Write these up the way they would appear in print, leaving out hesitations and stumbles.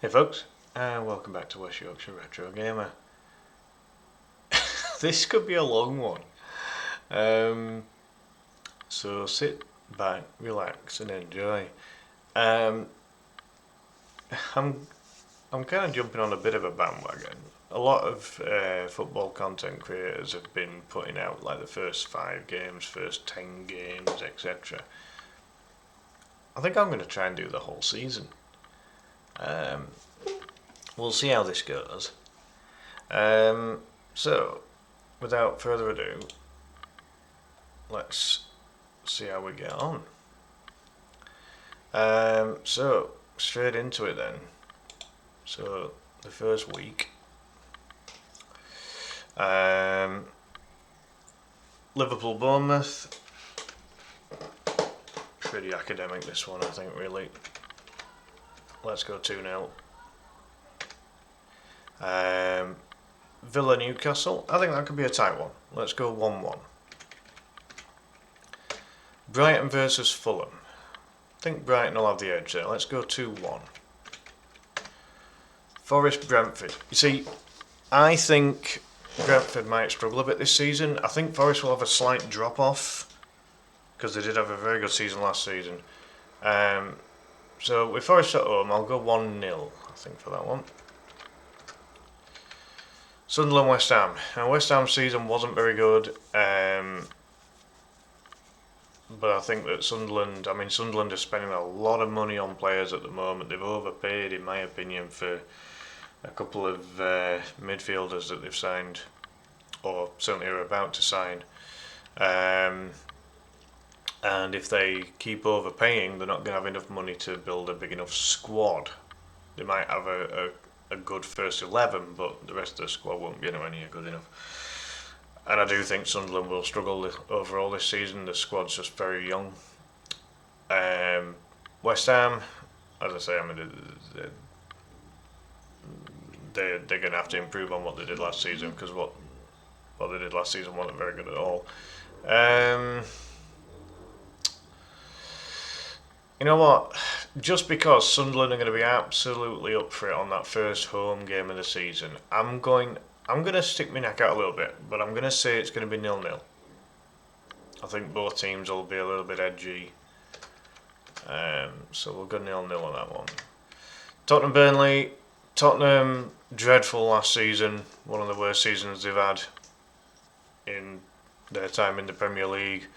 Hey folks, and welcome back to West Yorkshire Retro Gamer. This could be a long one, um, so sit back, relax, and enjoy. Um, I'm I'm kind of jumping on a bit of a bandwagon. A lot of football content creators have been putting out like the first 5 games, first 10 games, etc. I think I'm going to try and do the whole season. Um, we'll see how this goes. So, without further ado, let's see how we get on. So, straight into it then. So, the first week, Liverpool Bournemouth. Pretty academic this one, I think, really. Let's go 2-0. Villa Newcastle. I think that could be a tight one. Let's go 1-1. Brighton versus Fulham. I think Brighton will have the edge there. Let's go 2-1. Forest Brentford. You see, I think Brentford might struggle a bit this season. I think Forest will have a slight drop off because they did have a very good season last season. So with Forest at home, I'll go 1-0, I think, for that one. Sunderland West Ham. Now, West Ham's season wasn't very good, but I think that Sunderland are spending a lot of money on players at the moment. They've overpaid, in my opinion, for a couple of midfielders that they've signed, or certainly are about to sign. And if they keep overpaying, they're not going to have enough money to build a big enough squad. They might have a good first 11, but the rest of the squad won't be anywhere near good enough. And I do think Sunderland will struggle overall this season. The squad's just very young. West Ham, as I say, they're going to have to improve on what they did last season, because what they did last season wasn't very good at all. You know what? Just because Sunderland are going to be absolutely up for it on that first home game of the season, I'm going to stick my neck out a little bit, but I'm going to say it's going to be 0-0. I think both teams will be a little bit edgy, so we'll go 0-0 on that one. Tottenham Burnley. Tottenham, dreadful last season, one of the worst seasons they've had in their time in the Premier League.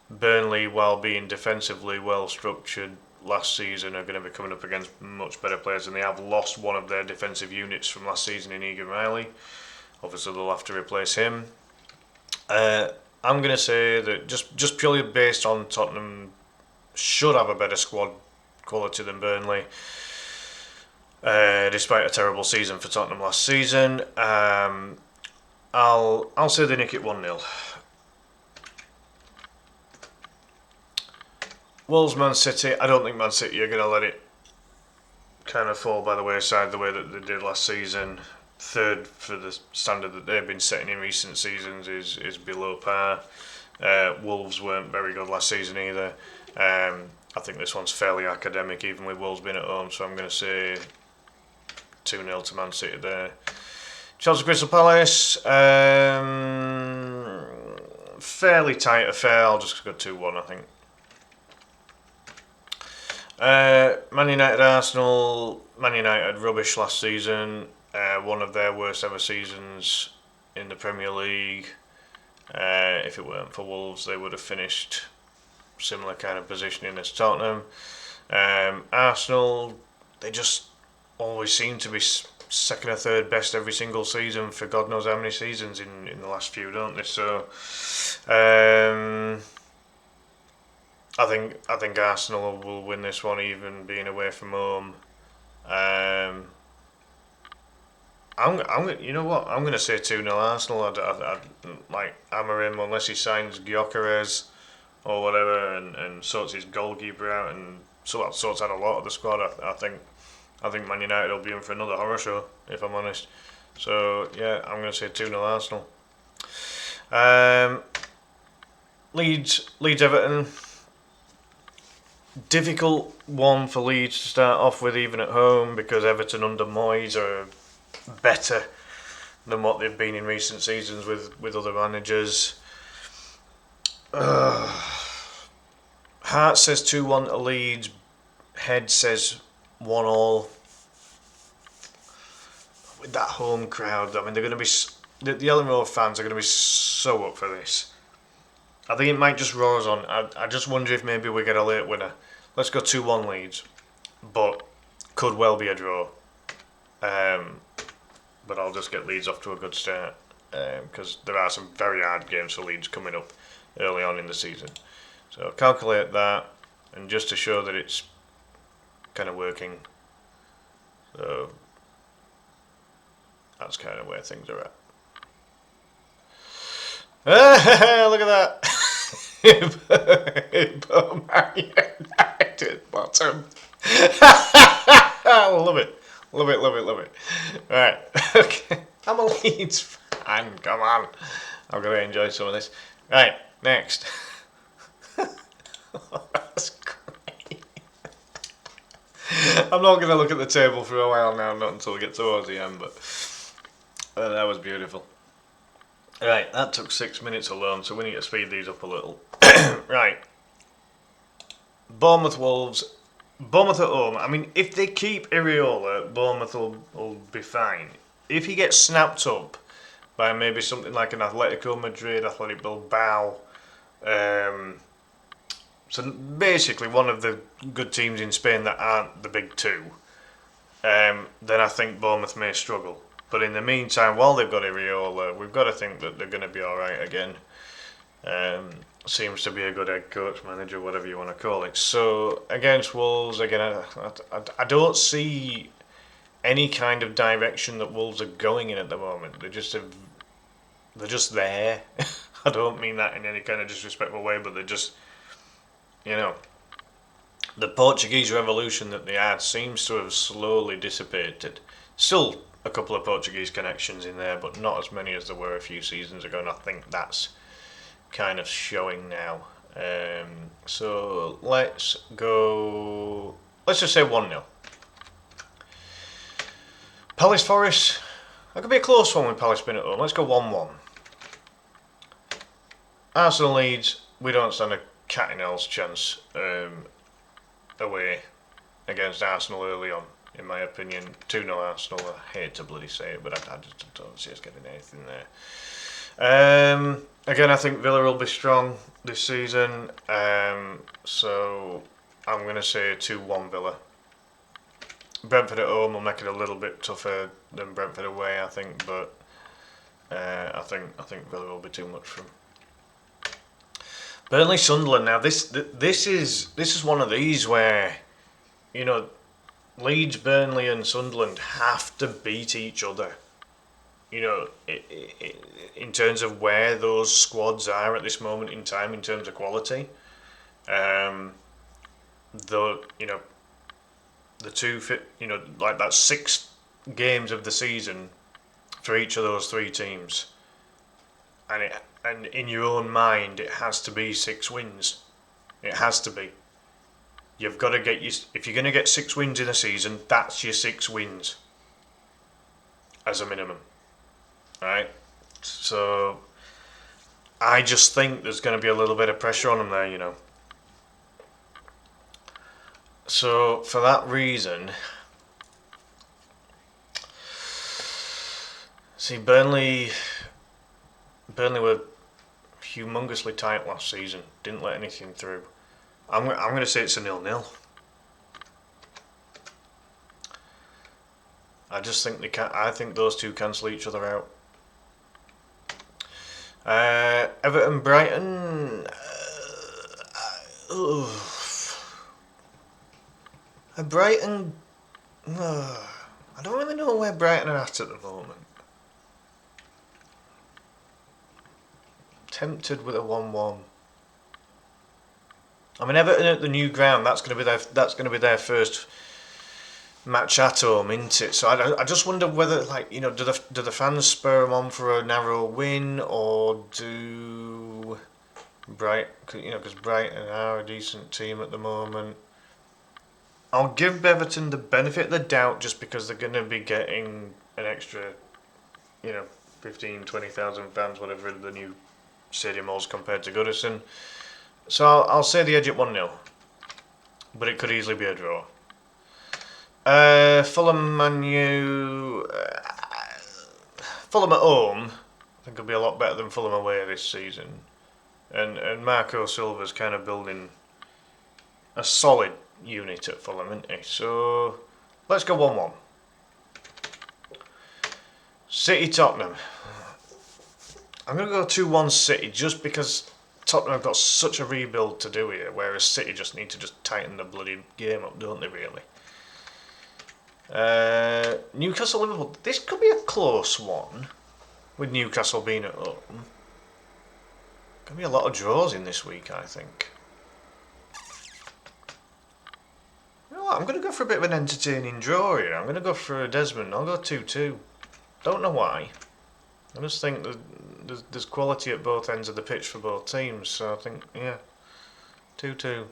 Burnley, while being defensively well structured last season, are going to be coming up against much better players, and they have lost one of their defensive units from last season in Egan Riley. Obviously, they'll have to replace him. I'm going to say that just purely based on Tottenham should have a better squad quality than Burnley, despite a terrible season for Tottenham last season. I'll say they nick it 1-0. Wolves Man City. I don't think Man City are going to let it kind of fall by the wayside the way that they did last season. Third for the standard that they've been setting in recent seasons is below par. Wolves weren't very good last season either. I think this one's fairly academic, even with Wolves being at home, so I'm going to say 2-0 to Man City there. Chelsea Crystal Palace. Fairly tight affair. I'll just go 2-1, I think. Man United Arsenal. Man United rubbish last season. One of their worst ever seasons in the Premier League. If it weren't for Wolves, they would have finished similar kind of positioning as Tottenham. Arsenal, they just always seem to be second or third best every single season for God knows how many seasons in the last few, don't they? So I think Arsenal will win this one, even being away from home. You know what? I'm going to say 2-0 Arsenal. I'd like Amorim, unless he signs Gyökeres or whatever, and sorts his goalkeeper out, and sorts out a lot of the squad. I think Man United will be in for another horror show, if I'm honest. So yeah, I'm going to say 2-0 Arsenal. Leeds Everton. difficult one for Leeds to start off with, even at home, because Everton under Moyes are better than what they've been in recent seasons with other managers. Heart says 2-1 to Leeds. Head says 1-1. With that home crowd, I mean, they're going to be the Ellen Road fans are going to be so up for this. I think it might just roar us on. I just wonder if maybe we get a late winner. Let's go 2-1 Leeds, but could well be a draw. But I'll just get Leeds off to a good start because there are some very hard games for Leeds coming up early on in the season. So calculate that, and just to show that it's kind of working. So that's kind of where things are at. Look at that. Man United bottom. I love it. Love it, love it, love it. Right, okay. I'm a Leeds fan, come on. I've got to enjoy some of this. Right, next. That's great. I'm not going to look at the table for a while now, not until we get towards the end, but that was beautiful. Right, that took 6 minutes alone, so we need to speed these up a little. Right. Bournemouth Wolves. Bournemouth at home. I mean, if they keep Iriola, Bournemouth will be fine. If he gets snapped up by maybe something like an Atletico Madrid, Athletic Bilbao, so basically one of the good teams in Spain that aren't the big two, then I think Bournemouth may struggle. But in the meantime, while they've got Iriola, we've got to think that they're going to be alright again. Seems to be a good head coach, manager, whatever you want to call it. So against Wolves, again, I don't see any kind of direction that Wolves are going in at the moment. They're just there. I don't mean that in any kind of disrespectful way, but they're just, the Portuguese revolution that they had seems to have slowly dissipated. Still a couple of Portuguese connections in there, but not as many as there were a few seasons ago, and I think that's kind of showing now. So let's just say 1-0. Palace Forest, that could be a close one with Palace being at home. Let's go 1-1. Arsenal Leeds, we don't stand a cat in hell's chance away against Arsenal early on, in my opinion. 2-0 Arsenal. I hate to bloody say it, but I just don't see us getting anything there. Again, I think Villa will be strong this season, so I'm going to say 2-1 Villa. Brentford at home will make it a little bit tougher than Brentford away, I think, but I think Villa will be too much for them. Burnley Sunderland. Now this is one of these where, Leeds, Burnley, and Sunderland have to beat each other. In terms of where those squads are at this moment in time, in terms of quality, the two fit, like that's 6 games of the season for each of those 3 teams, and in your own mind, it has to be 6 wins. It has to be. You've got to get if you're going to get 6 wins in a season, that's your 6 wins as a minimum. Right, so I just think there's going to be a little bit of pressure on them there, So for that reason, see, Burnley were humongously tight last season. Didn't let anything through. I'm going to say it's a 0-0. I just think they can. I think those two cancel each other out. Everton Brighton. Brighton. I don't really know where Brighton are at the moment. Tempted with a 1-1. I mean, Everton at the new ground. That's going to be their first match at home, isn't it? So I just wonder whether, do the fans spur them on for a narrow win, or do because Brighton are a decent team at the moment. I'll give Everton the benefit of the doubt just because they're going to be getting an extra, 15, 20,000 fans, whatever the new stadium was compared to Goodison. So I'll say the edge at 1-0. But it could easily be a draw. Fulham Man U. Fulham at home, I think it'll be a lot better than Fulham away this season. And Marco Silva's kind of building a solid unit at Fulham, isn't he? So let's go 1-1. City Tottenham. I'm going to go 2-1 City just because Tottenham have got such a rebuild to do here, whereas City just need to just tighten the bloody game up, don't they, really? Newcastle Liverpool. This could be a close one, with Newcastle being at home. Going to be a lot of draws in this week, I think. You know what? I'm going to go for a bit of an entertaining draw here. I'm going to go for a Desmond. I'll go 2-2. Don't know why. I just think that there's quality at both ends of the pitch for both teams. So I think, yeah, 2-2.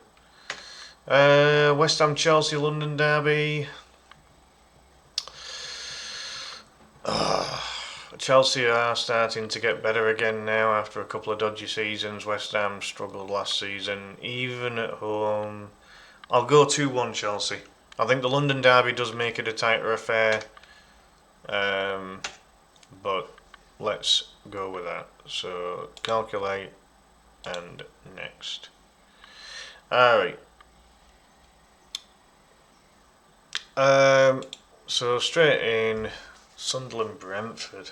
West Ham Chelsea London derby. Chelsea are starting to get better again now after a couple of dodgy seasons. West Ham struggled last season, even at home. I'll go 2-1 Chelsea. I think the London derby does make it a tighter affair, but let's go with that. So calculate and next. Alright. So straight in, Sunderland Brentford.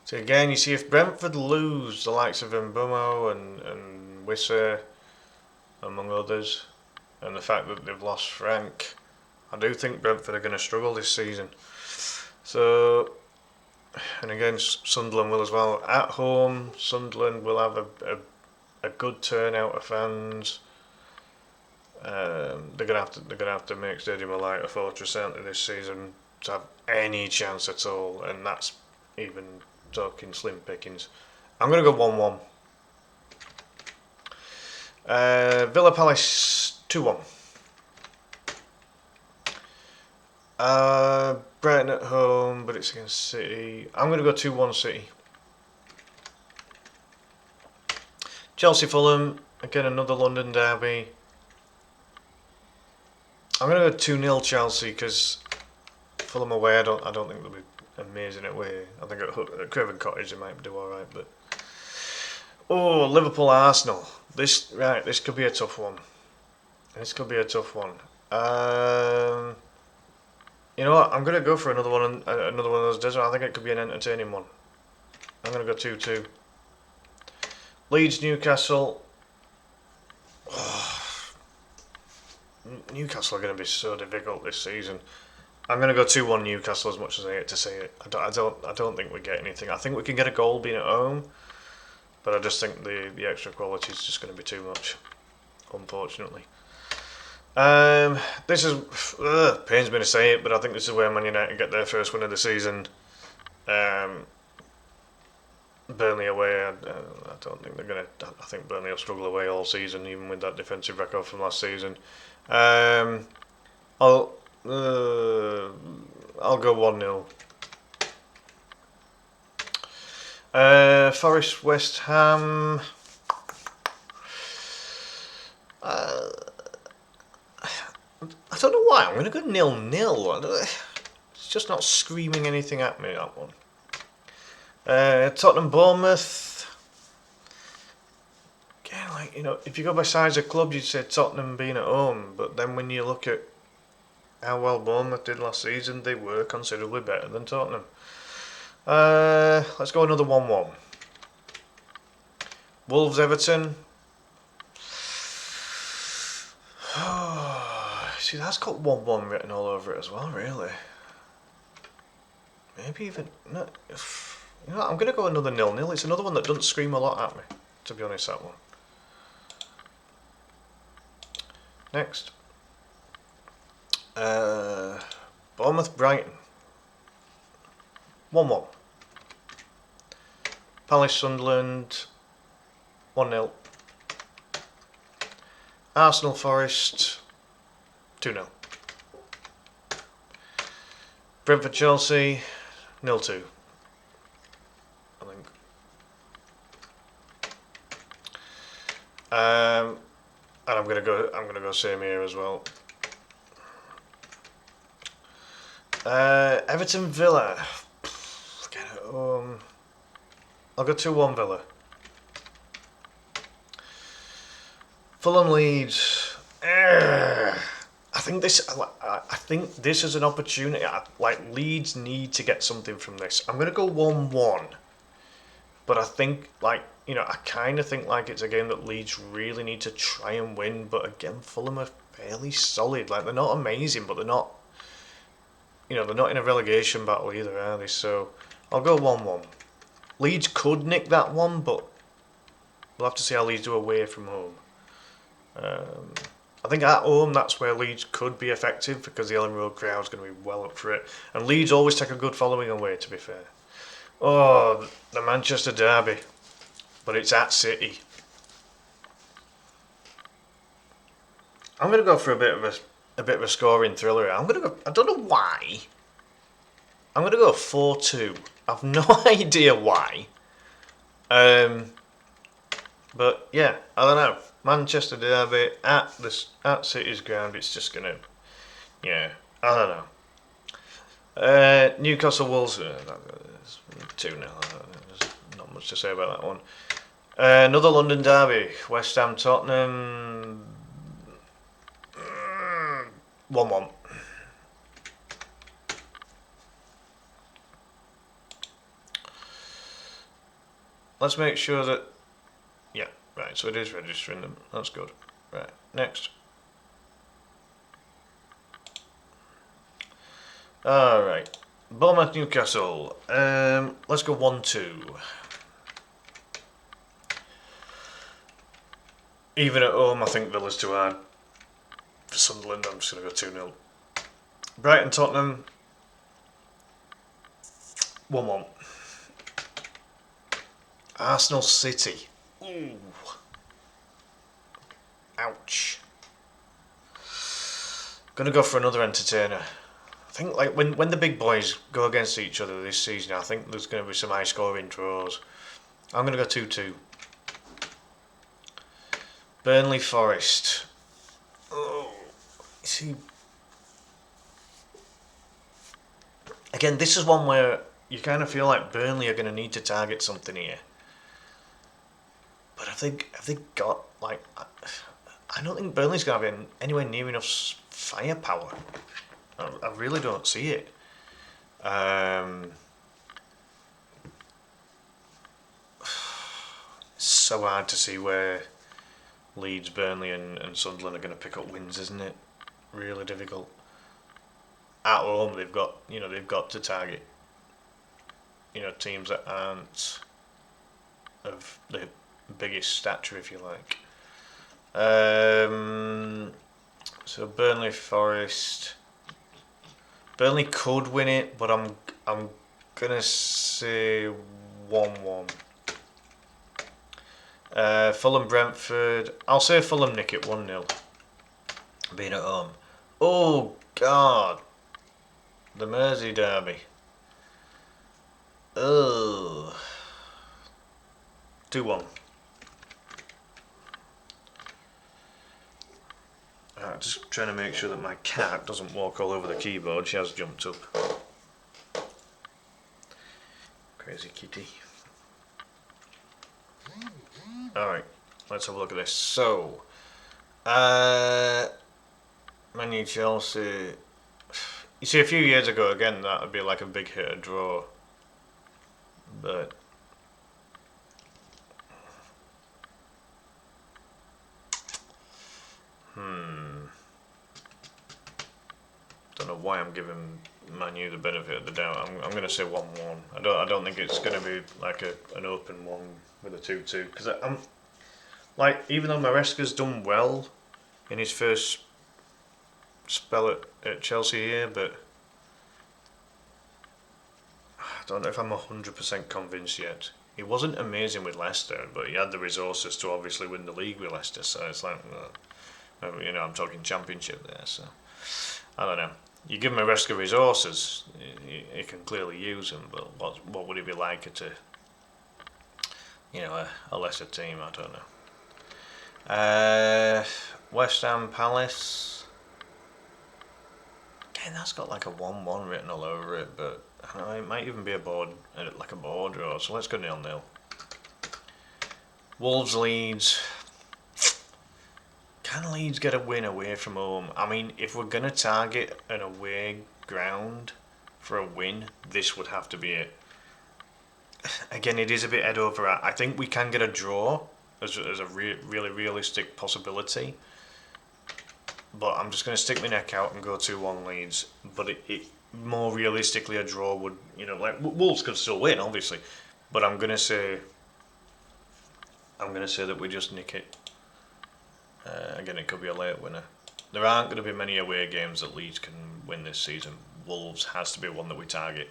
So again, you see if Brentford lose the likes of Mbumo and Wissa, among others, and the fact that they've lost Frank, I do think Brentford are going to struggle this season. So, and again, Sunderland will as well. At home, Sunderland will have a good turnout of fans. They're gonna have to make Stadium a lighter fortress certainly this season to have any chance at all, and that's even talking slim pickings. I'm gonna go 1-1. Villa Palace 2-1. Brighton at home, but it's against City. I'm gonna go 2-1 City. Chelsea Fulham, again another London derby. I'm gonna go 2-0 Chelsea because Fulham away. I don't think they'll be amazing away. I think at Craven Cottage they might do all right, but Liverpool Arsenal. This could be a tough one. This could be a tough one. You know what? I'm gonna go for another one of those desert. I think it could be an entertaining one. I'm gonna go 2-2. Leeds Newcastle. Newcastle are going to be so difficult this season. I'm going to go 2-1 Newcastle, as much as I hate to say it. I don't think we get anything. I think we can get a goal being at home, but I just think the extra quality is just going to be too much, unfortunately. This is pains me to say it, but I think this is where Man United get their first win of the season. Burnley away, I don't think they're going to. I think Burnley will struggle away all season, even with that defensive record from last season. I'll go 1-0. Forest West Ham. I don't know why. I'm going to go 0-0. It's just not screaming anything at me, that one. Tottenham Bournemouth. Again, if you go by size of club, you'd say Tottenham being at home, but then when you look at how well Bournemouth did last season, they were considerably better than Tottenham. Let's go another 1-1. Wolves Everton. See, that's got 1-1 written all over it as well, really. Maybe even no. I'm going to go another 0-0. It's another one that doesn't scream a lot at me, to be honest, that one. Next. Bournemouth Brighton. 1-1. Palace Sunderland. 1-0. Arsenal Forest. 2-0. Brentford Chelsea 0-2. I think. And I'm gonna go same here as well. Everton Villa. Forget it. I'll go 2-1 Villa. Fulham Leeds. I think this is an opportunity. Like, Leeds need to get something from this. I'm gonna go 1-1, but I think, like, I kind of think like it's a game that Leeds really need to try and win. But again, Fulham are fairly solid. Like, they're not amazing, but they're not. They're not in a relegation battle either, are they? So I'll go 1-1. Leeds could nick that one, but we'll have to see how Leeds do away from home. I think at home, that's where Leeds could be effective, because the Ellen Road crowd's going to be well up for it. And Leeds always take a good following away, to be fair. Oh, the Manchester derby. But it's at City. I'm going to go for a bit of a scoring thriller. I'm going to go, I don't know why. I'm going to go 4-2. I've no idea why. But yeah, I don't know. Manchester derby at City's ground. It's just gonna, I don't know. Newcastle Wolves 2-0. There's not much to say about that one. Another London derby. West Ham Tottenham 1-1. Let's make sure that. Yeah, right, so it is registering them. That's good. Right, next. Alright. Bournemouth Newcastle. Let's go 1-2. Even at home, I think Villa's too hard. For Sunderland, I'm just going to go 2-0. Brighton Tottenham 1-1. Arsenal City. Ooh. Ouch. Gonna go for another entertainer. I think, like, when the big boys go against each other this season, I think there's going to be some high scoring draws. I'm going to go 2-2. Burnley Forest. Oh, see. Again, this is one where you kind of feel like Burnley are going to need to target something here. But have they got, like, I don't think Burnley's going to have anywhere near enough firepower. I really don't see it. It's so hard to see where Leeds, Burnley and Sunderland are going to pick up wins, isn't it? Really difficult. At home, they've got to target, teams that aren't of the biggest stature, if you like. So Burnley Forest. Burnley could win it, but I'm gonna say 1-1. Fulham Brentford. I'll say Fulham nick it 1-0. Being at home. Oh God. The Mersey derby. Oh. 2-1. Just trying to make sure that my cat doesn't walk all over the keyboard. She has jumped up. Crazy kitty. Alright, let's have a look at this. So, Man U Chelsea. You see, a few years ago, again, that would be like a big hit, a draw. But don't know why I'm giving Man U the benefit of the doubt. I'm going to say 1-1. I don't think it's going to be like an open one with a 2-2, because I'm like, even though Maresca's done well in his first spell at Chelsea here, but I don't know if I'm 100% convinced yet. He wasn't amazing with Leicester, but he had the resources to obviously win the league with Leicester. So it's like, I'm talking championship there. So I don't know. You give him a risk of resources, he can clearly use them, but what would he be like at a lesser team? I don't know. West Ham Palace. Again, that's got like a 1-1 written all over it, but I don't know, it might even be a board draw. So let's go 0-0. Wolves Leeds. Can Leeds get a win away from home? I mean, if we're going to target an away ground for a win, this would have to be it. Again, it is a bit head over. I think we can get a draw as a really realistic possibility. But I'm just going to stick my neck out and go 2-1 Leeds. But it more realistically, a draw would, like Wolves could still win, obviously. But I'm going to say that we just nick it. Again, it could be a late winner. There aren't going to be many away games that Leeds can win this season. Wolves has to be one that we target,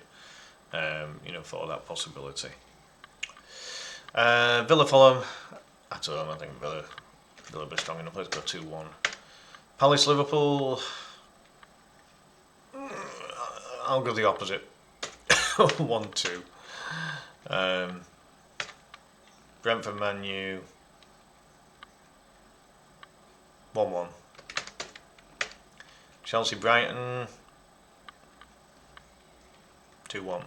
for that possibility. Villa Fulham. At home, I think Villa will be strong enough. Let's go 2-1. Palace Liverpool. I'll go the opposite. 1-2. Brentford Man U. 1-1. Chelsea Brighton. 2-1.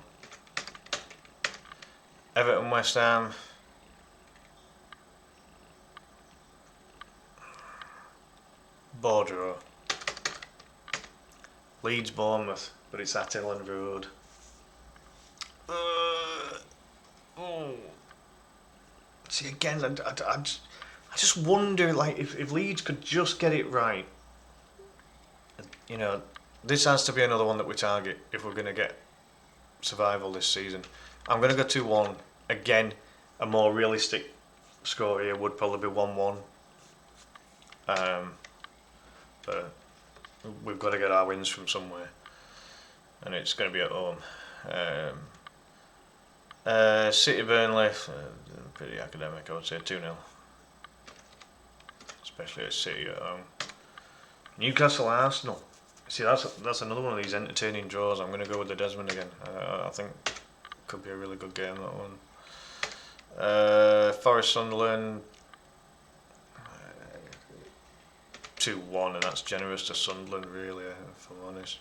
Everton West Ham. Bordeaux. Leeds Bournemouth, but it's at Elland Road. See, again, I just wonder, like, if Leeds could just get it right. This has to be another one that we target if we're going to get survival this season. I'm going to go 2-1. Again, a more realistic score here would probably be 1-1. But we've got to get our wins from somewhere, and it's going to be at home. City Burnley, pretty academic, I would say 2-0. Especially at City at home. Newcastle Arsenal. See, that's another one of these entertaining draws. I'm going to go with the Desmond again. I think it could be a really good game, that one. Forest Sunderland. 2-1, and that's generous to Sunderland, really, if I'm honest.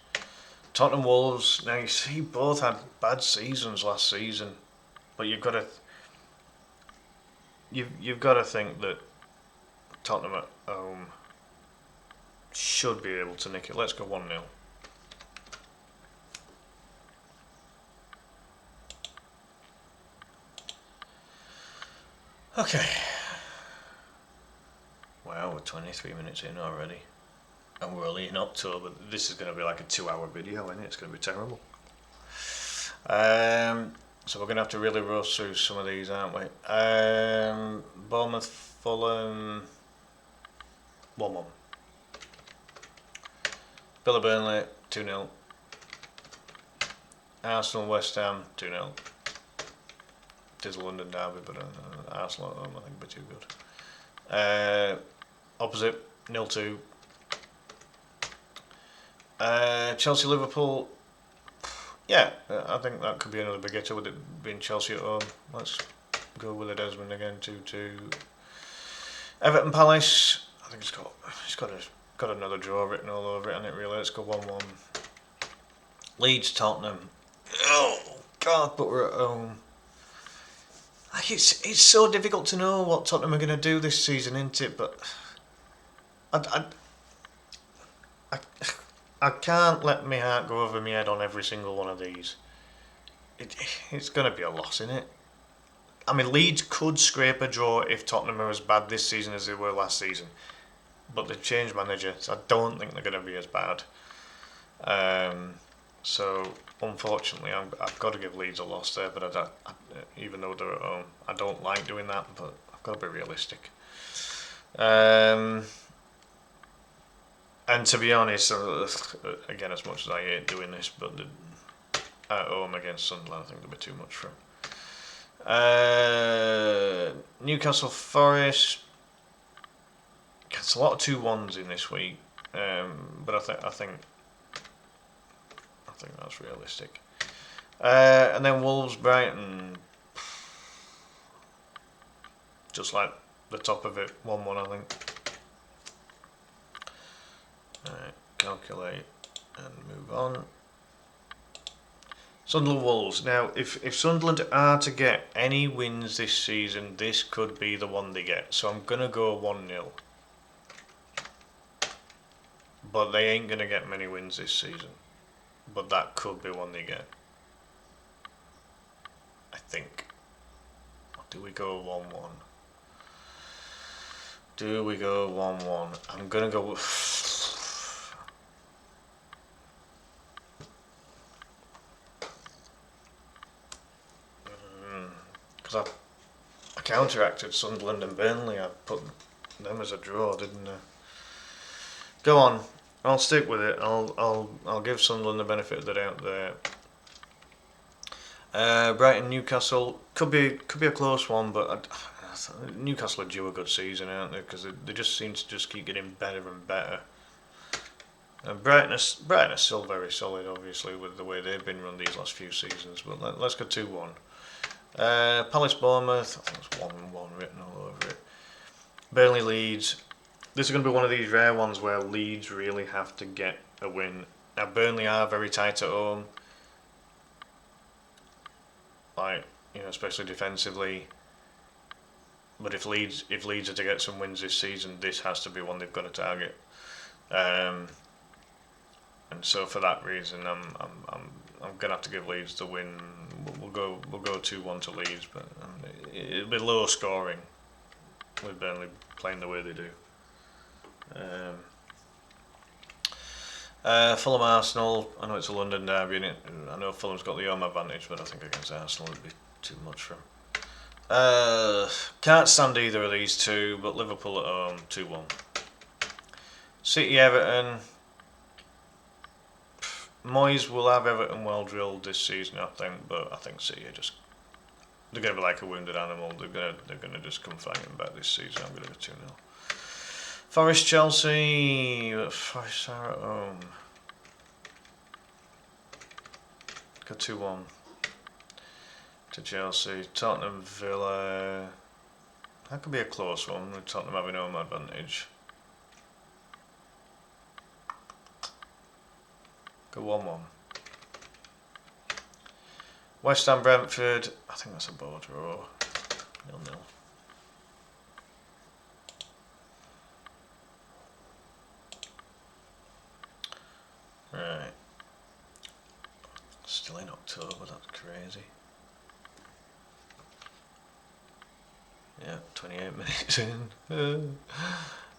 Tottenham Wolves. Now, you see, both had bad seasons last season, but you've got to think that Tottenham at home should be able to nick it. Let's go 1-0. Okay. Wow, we're 23 minutes in already. And we're only in October. This is going to be like a 2-hour video, isn't it? It's going to be terrible. So we're going to have to really rush through some of these, aren't we? Bournemouth, Fulham, 1-1. Villa Burnley, 2-0. Arsenal West Ham, 2-0. It is a London derby, but Arsenal at home I think would be too good. Opposite, 0-2. Chelsea Liverpool. Yeah, I think that could be another big hitter with it being Chelsea at home. Let's go with the Desmond again, 2-2. Everton Palace. I think it's got another draw written all over it, and it really. Let's go 1-1. Leeds Tottenham. Oh God, but we're at home. Like it's so difficult to know what Tottenham are going to do this season, isn't it? But I can't let my heart go over my head on every single one of these. It's going to be a loss, isn't it? I mean, Leeds could scrape a draw if Tottenham are as bad this season as they were last season. But they've changed manager, so I don't think they're going to be as bad. So, unfortunately, I've got to give Leeds a loss there. But even though they're at home, I don't like doing that. But I've got to be realistic. And to be honest, again, as much as I hate doing this, but at home against Sunderland, I think there'll be too much for him. Newcastle Forest. It's a lot of 2-1s in this week, but I think think that's realistic. And then Wolves, Brighton, just like the top of it, 1-1 I think. Alright, calculate and move on. Sunderland Wolves. Now, if Sunderland are to get any wins this season, this could be the one they get. So I'm going to go 1-0. But they ain't going to get many wins this season. But that could be one they get. I think. Or do we go 1-1? Do we go 1-1? I'm going to go with... Because I counteracted Sunderland and Burnley. I put them as a draw, didn't I? Go on. I'll stick with it. I'll give Sunderland the benefit of the doubt there. Brighton, Newcastle could be a close one, but Newcastle are due a good season, aren't they? Because they just seem to just keep getting better and better. Brighton are still very solid, obviously, with the way they've been run these last few seasons. But let's go 2-1. Palace, Bournemouth. I think there's 1-1 written all over it. Burnley, Leeds. This is going to be one of these rare ones where Leeds really have to get a win. Now Burnley are very tight at home, especially defensively. But if Leeds are to get some wins this season, this has to be one they've got to target. And so for that reason, I'm gonna have to give Leeds the win. We'll go 2-1 to Leeds, but it'll be low scoring with Burnley playing the way they do. Fulham, Arsenal. I know it's a London derby, and I know Fulham's got the home advantage, but I think against Arsenal it'd be too much for them. Can't stand either of these two, but Liverpool at home, 2-1. City, Everton. Moyes will have Everton well drilled this season, I think, but I think City they're going to be like a wounded animal. They're going to just come fighting back this season. I'm going to go 2-0. Forest, Chelsea. Forest are at home. Go 2-1 to Chelsea. Tottenham, Villa. That could be a close one with Tottenham having home advantage. Go 1-1. West Ham, Brentford. I think that's a bow draw. 0-0. Right. Still in October, that's crazy. Yeah, 28 minutes in.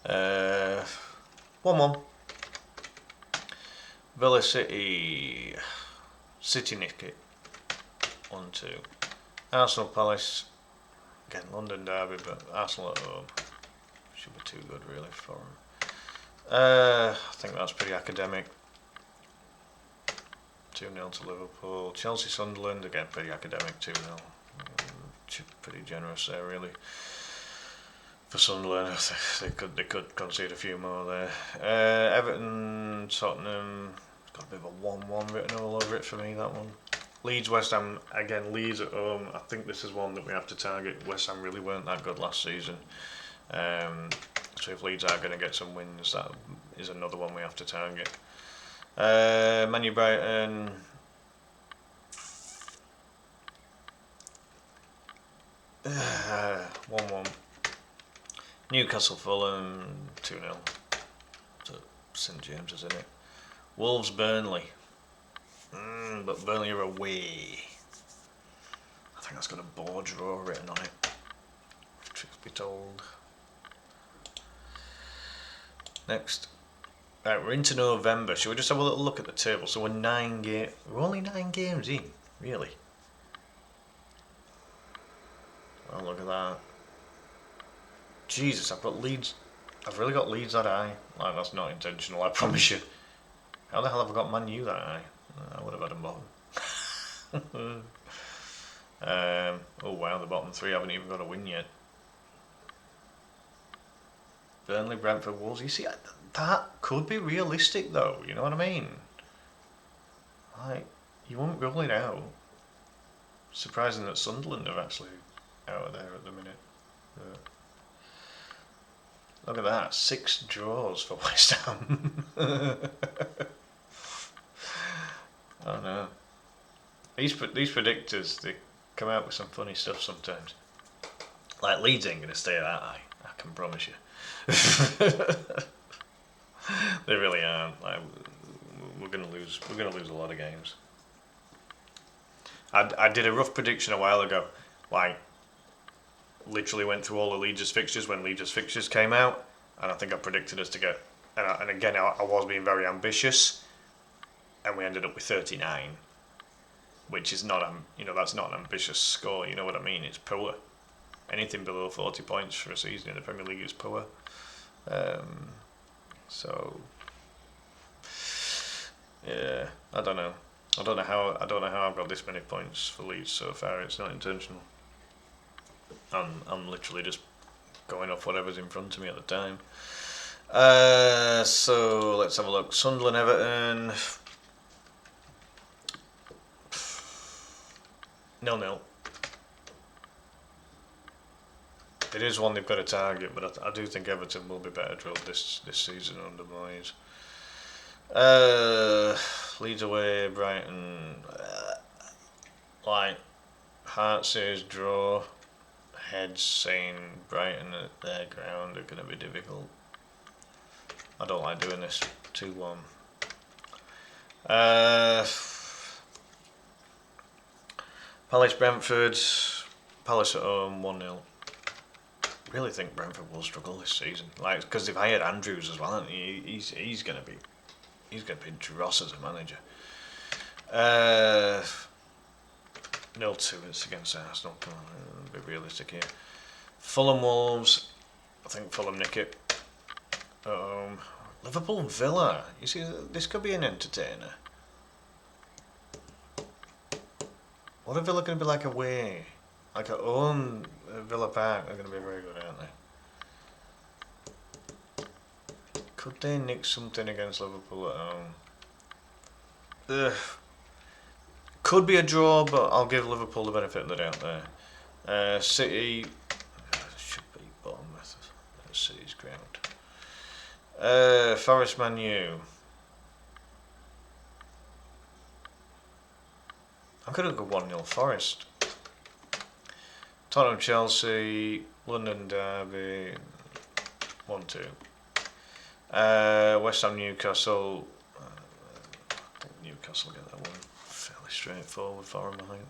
1-1. Villa, City. City nick it. 1-2. Arsenal, Palace. Again, London derby, but Arsenal at home. Should be too good, really, for them. I think that's pretty academic. 2-0 to Liverpool. Chelsea, Sunderland. Again, pretty academic. 2-0. Pretty generous there, really. For Sunderland, they could concede a few more there. Everton, Tottenham. Got a bit of a 1-1 written all over it for me, that one. Leeds, West Ham. Again, Leeds at home. I think this is one that we have to target. West Ham really weren't that good last season. So if Leeds are going to get some wins, that is another one we have to target. Man U, Brighton. Uh, 1-1. Newcastle, Fulham. 2-0 to St James's, isn't it? Wolves, Burnley. But Burnley are away. I think that's got a ball draw written on it. Truth be told. Next. Right, we're into November. Should we just have a little look at the table? So we're only 9 games in, really. Oh, look at that. Jesus, I've got Leeds. I've really got Leeds that high. Like, that's not intentional, I promise you. How the hell have I got Man U that high? I would have had them bottom. Oh wow, the bottom 3 haven't even got a win yet. Burnley, Brentford, Wolves. You see, that could be realistic though, you know what I mean? You won't rule it out. Surprising that Sunderland are actually out of there at the minute. Look at that, 6 draws for West Ham. Oh no. These predictors, they come out with some funny stuff sometimes. Like Leeds ain't going to stay at that high, I can promise you. They really aren't. Like, we're going to lose a lot of games. I did a rough prediction a while ago. Like, literally went through all the Leeds' fixtures when Leeds' fixtures came out, and I think I predicted us to get. And again, I was being very ambitious, and we ended up with 39, which is not that's not an ambitious score. You know what I mean? It's poor. Anything below 40 points for a season in the Premier League is poor. So yeah, I don't know how I've got this many points for Leeds so far. It's not intentional. I'm literally just going off whatever's in front of me at the time. So let's have a look. Sunderland, Everton. 0-0. It is one they've got to target, but I do think Everton will be better drilled this season under Moyes. Leeds away, Brighton. Like, heart says draw. Heads saying Brighton at their ground are going to be difficult. I don't like doing this. 2-1. Palace, Brentford. Palace at home, 1-0. Really think Brentford will struggle this season, like, because they've hired Andrews as well, and he's gonna be dross as a manager. 0-2. It's against Arsenal. Come on, be realistic here. Fulham, Wolves. I think Fulham nick it. Liverpool, Villa. You see, this could be an entertainer. What are Villa going to be like away? Like at home, Villa Park are going to be very good, aren't they? Could they nick something against Liverpool at home? Could be a draw, but I'll give Liverpool the benefit of the doubt there. City should be Bournemouth. City's ground. Forest, Man U. I'm going to go 1-0 Forest. Tottenham, Chelsea, London Derby, 1-2. West Ham, Newcastle. I think Newcastle get that one fairly straightforward for them, I think.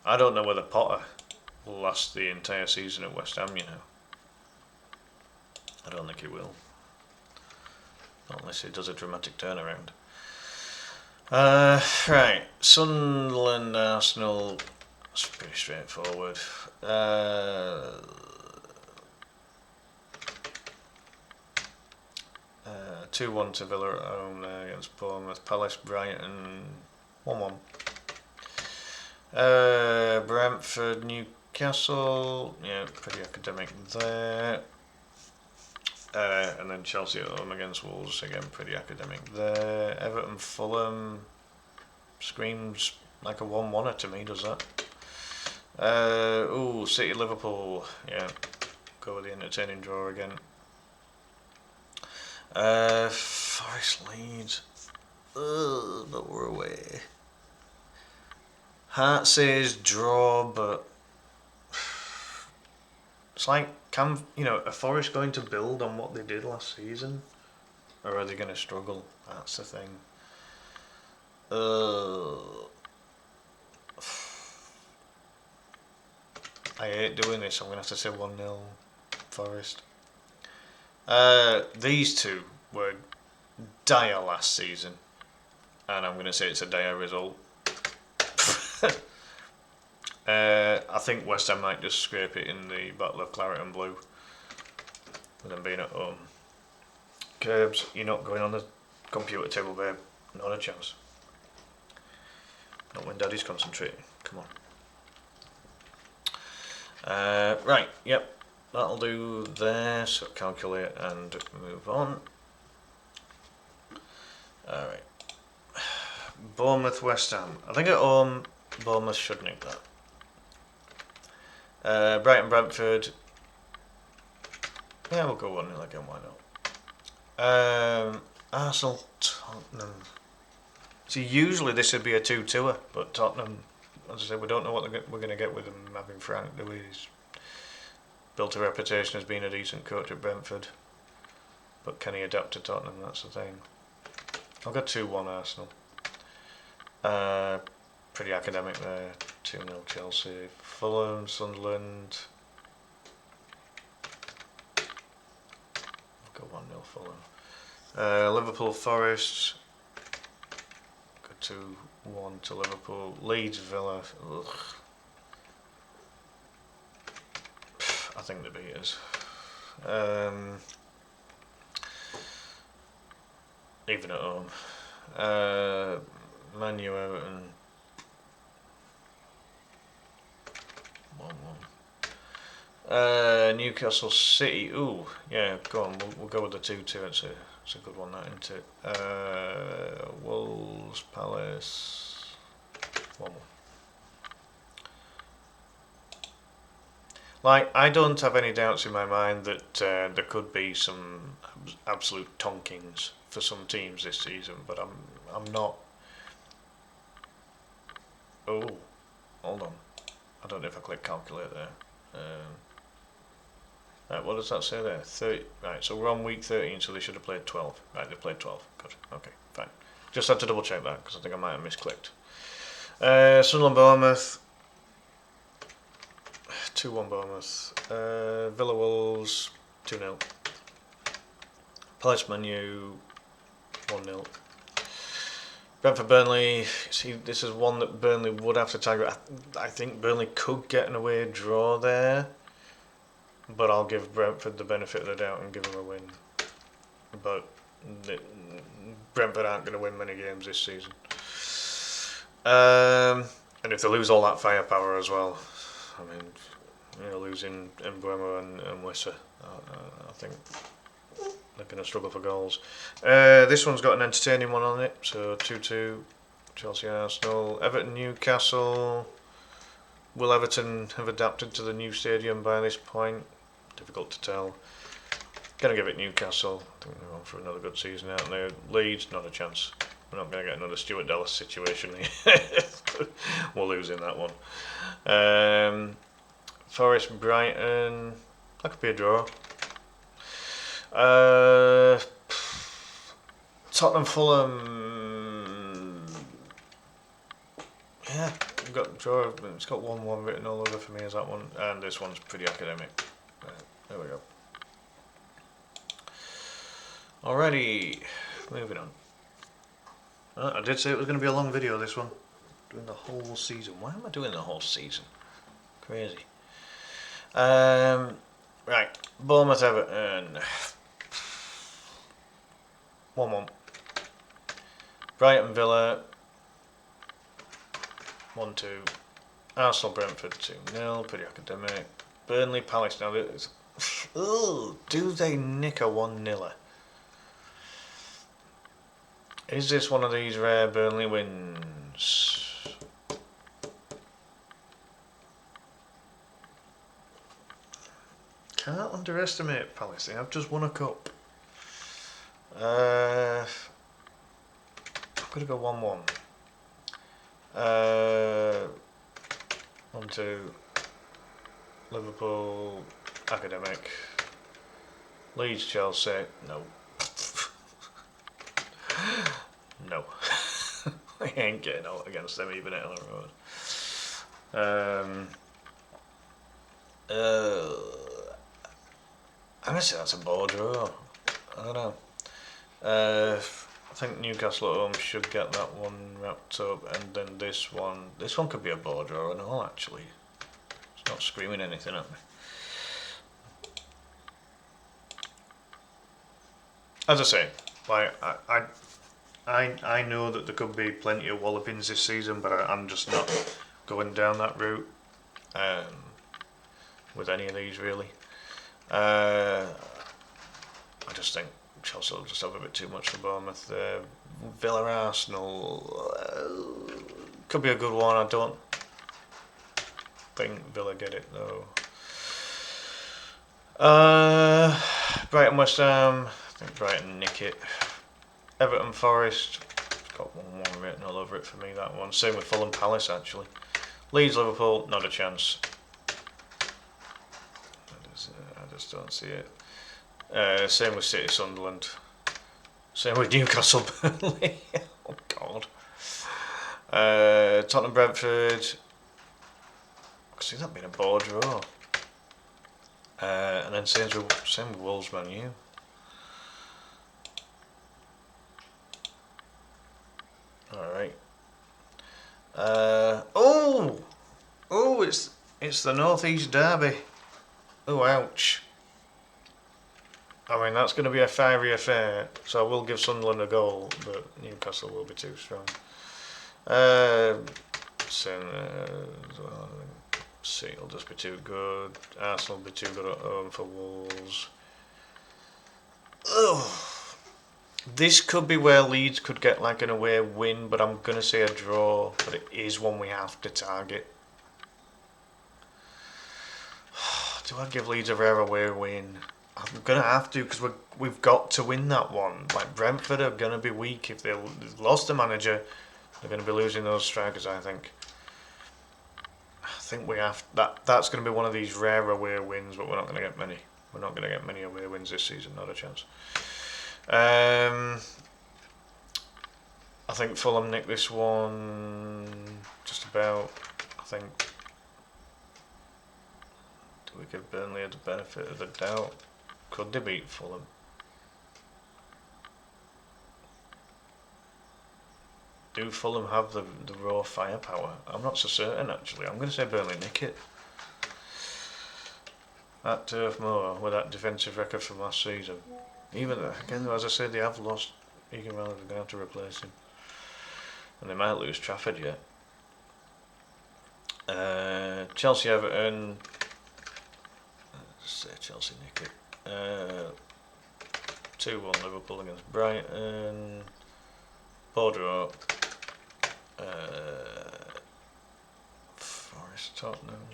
I don't know whether Potter will last the entire season at West Ham, you know. I don't think he will. Not unless he does a dramatic turnaround. Right, Sunderland, Arsenal. It's pretty straightforward. 2-1 to Villa at home there against Bournemouth. Palace, Brighton, 1-1. Brentford, Newcastle. Yeah, pretty academic there. And then Chelsea at home against Wolves, again pretty academic there. Everton, Fulham. Screams like a 1-1er to me, does that? City, Liverpool. Yeah, go with the entertaining draw again. Forest, Leeds. But we're away. Heart says draw, but it's like, are Forest going to build on what they did last season, or are they going to struggle? That's the thing. I hate doing this. I'm going to have to say 1-0 Forest. These two were dire last season, and I'm going to say it's a dire result. I think West Ham might just scrape it in the Battle of Claret and Blue with them being at home. Curbs, you're not going on the computer table, babe. Not a chance. Not when Daddy's concentrating. Come on. Right, yep. That'll do there. So calculate and move on. Alright. Bournemouth, West Ham. I think at home, Bournemouth should nick that. Brighton, Brentford. Yeah, we'll go 1-0 again, why not? Arsenal, Tottenham. See, usually this would be a 2-2er, but Tottenham, as I said, we don't know what we're going to get with them having Frank, do we? He's built a reputation as being a decent coach at Brentford. But can he adapt to Tottenham? That's the thing. I'll go 2-1 Arsenal. Pretty academic there. 2-0 Chelsea. Fulham, Sunderland. I'll go 1-0 Fulham. Liverpool, Forest. Go 2-1 to Liverpool. Leeds, Villa. Ugh. I think they beat us. Even at home. Man U, Everton. 1-1. Newcastle City. Ooh, yeah, go on. We'll go with the 2-2. It's a good one, that, isn't it? Wolves, Palace. 1-1. Like, I don't have any doubts in my mind that there could be some absolute tonkings for some teams this season, but I'm not. Oh, hold on. I don't know if I click calculate there. Right, what does that say there? 30. Right, so we're on week 13, so they should have played 12. Right, they played 12. Good. Okay, fine. Just had to double check that because I think I might have misclicked. Sunderland, Bournemouth. 2-1 Bournemouth. Villa, Wolves. 2-0. Palace, Man U. 1-0. Brentford, Burnley. See, this is one that Burnley would have to target. I think Burnley could get an away draw there, but I'll give Brentford the benefit of the doubt and give them a win. But Brentford aren't going to win many games this season. And if they lose all that firepower as well, I mean, losing Mbeumo and Wissa, I think they're going to struggle for goals. This one's got an entertaining one on it, so 2-2, Chelsea, Arsenal. Everton, Newcastle. Will Everton have adapted to the new stadium by this point? Difficult to tell. Gonna give it Newcastle. I think they're on for another good season out there. Leeds, not a chance. We're not going to get another Stuart Dallas situation. We'll lose in that one. Forest, Brighton. That could be a draw. Tottenham, Fulham. Yeah, we've got draw. It's got 1-1 written all over for me as that one, and this one's pretty academic. There we go. Alrighty, moving on. I did say it was going to be a long video, this one. Doing the whole season. Why am I doing the whole season? Crazy. Right, Bournemouth, Everton. 1-1. Brighton, Villa. 1-2. Arsenal, Brentford. 2-0. Pretty academic. Burnley, Palace. Now, do they nick a 1-0? Is this one of these rare Burnley wins? Can't underestimate Palace. They have just won a cup. I'm going to go 1-1. 1-2. Liverpool, academic. Leeds, Chelsea. No. No. I ain't getting out against them even at Ellen Road. I'm going to say that's a ball draw. I don't know. I think Newcastle at home should get that one wrapped up, and then this one could be a ball draw and all, actually. It's not screaming anything at me. As I say, like, I know that there could be plenty of wallopings this season, but I'm just not going down that route with any of these, really. I just think Chelsea will just have a bit too much for Bournemouth. Villa Arsenal could be a good one. I don't think Villa get it though. Brighton West Ham. I think Brighton nick it. Everton Forest. It's got 1-1 written all over it for me, that one. Same with Fulham Palace actually. Leeds Liverpool, not a chance. I just don't see it. Same with City Sunderland. Same with Newcastle Burnley. Oh God. Tottenham Brentford. I see that being a ball draw. And then same with Wolves Man U. Alright. It's the North East Derby. Oh, ouch. I mean, that's going to be a fiery affair, so I will give Sunderland a goal, but Newcastle will be too strong. City will just be too good. Arsenal will be too good at home for Wolves. Oh, this could be where Leeds could get like an away win, but I'm going to say a draw, but it is one we have to target. Do I give Leeds a rare away win? I'm going to have to, because we've got to win that one. Like, Brentford are going to be weak if they've lost the manager. They're going to be losing those strikers, I think. I think we have that's going to be one of these rare away wins, but we're not going to get many. We're not going to get many away wins this season, not a chance. I think Fulham nick this one just about. I think. Do we give Burnley the benefit of the doubt? Could they beat Fulham? Do Fulham have the raw firepower? I'm not so certain actually. I'm going to say Burnley nick it. At Turf Moor with that defensive record from last season. Even again, as I said, they have lost Egan Rowland. They're going to have to replace him, and they might lose Trafford yet. Chelsea Everton. Let's say Chelsea nick it. 2-1 Liverpool against Brighton. Bordeaux. Forest Tottenham.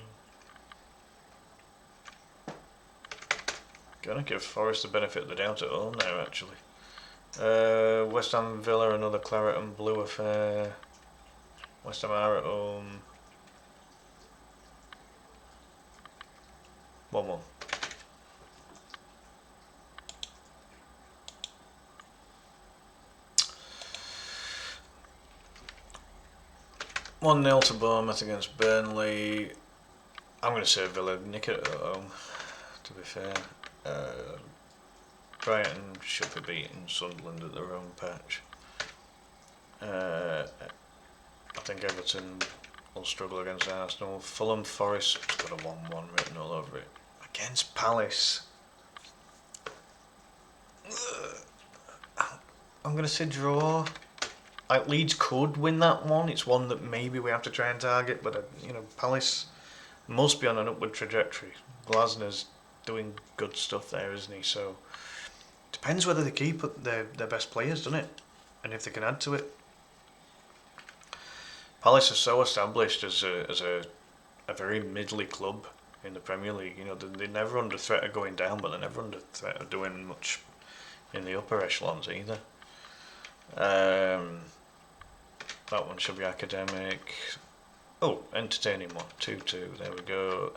Gonna give Forest the benefit of the doubt at home now, actually. West Ham Villa, another claret and blue affair. West Ham are at home. 1-1. One 0 to Bournemouth against Burnley. I'm going to say Villa nick it at home, to be fair. Brighton should be beating Sunderland at their own patch. I think Everton will struggle against Arsenal. Fulham Forest got a 1-1 written all over it. Against Palace. I'm going to say draw. Like, Leeds could win that one. It's one that maybe we have to try and target, but Palace must be on an upward trajectory. Glasner's doing good stuff there, isn't he? So depends whether they keep their best players, doesn't it? And if they can add to it. Palace are so established as a very middly club in the Premier League. They're never under threat of going down, but they're never under threat of doing much in the upper echelons either. That one should be academic. Oh, entertaining one. 2-2. There we go.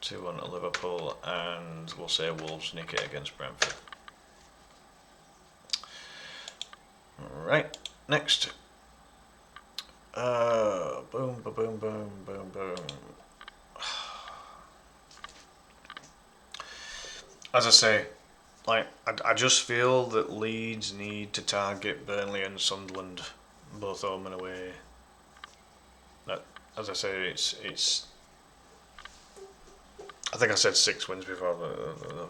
2-1 to Liverpool, and we'll say Wolves nick it against Brentford. Right, next. Boom, boom, boom, boom, boom, boom. As I say, I just feel that Leeds need to target Burnley and Sunderland, both home and away. That, as I say, it's. I think I said 6 wins before.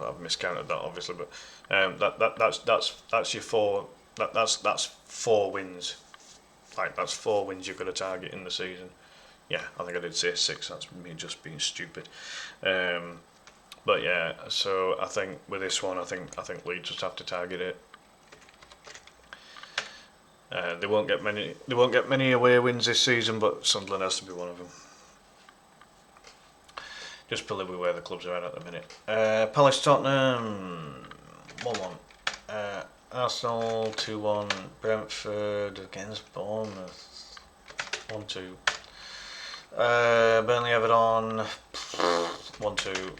I've miscounted that, obviously, but that's your 4. That's 4 wins. That's 4 wins you've got to target in the season. Yeah, I think I did say 6. That's me just being stupid. But yeah, so I think with this one, I think Leeds just have to target it. They won't get many. They won't get many away wins this season, but Sunderland has to be one of them. Just believe where the clubs are at the minute. Palace Tottenham 1-1. Arsenal 2-1. Brentford against Bournemouth 1-2. Burnley Everton 1-2.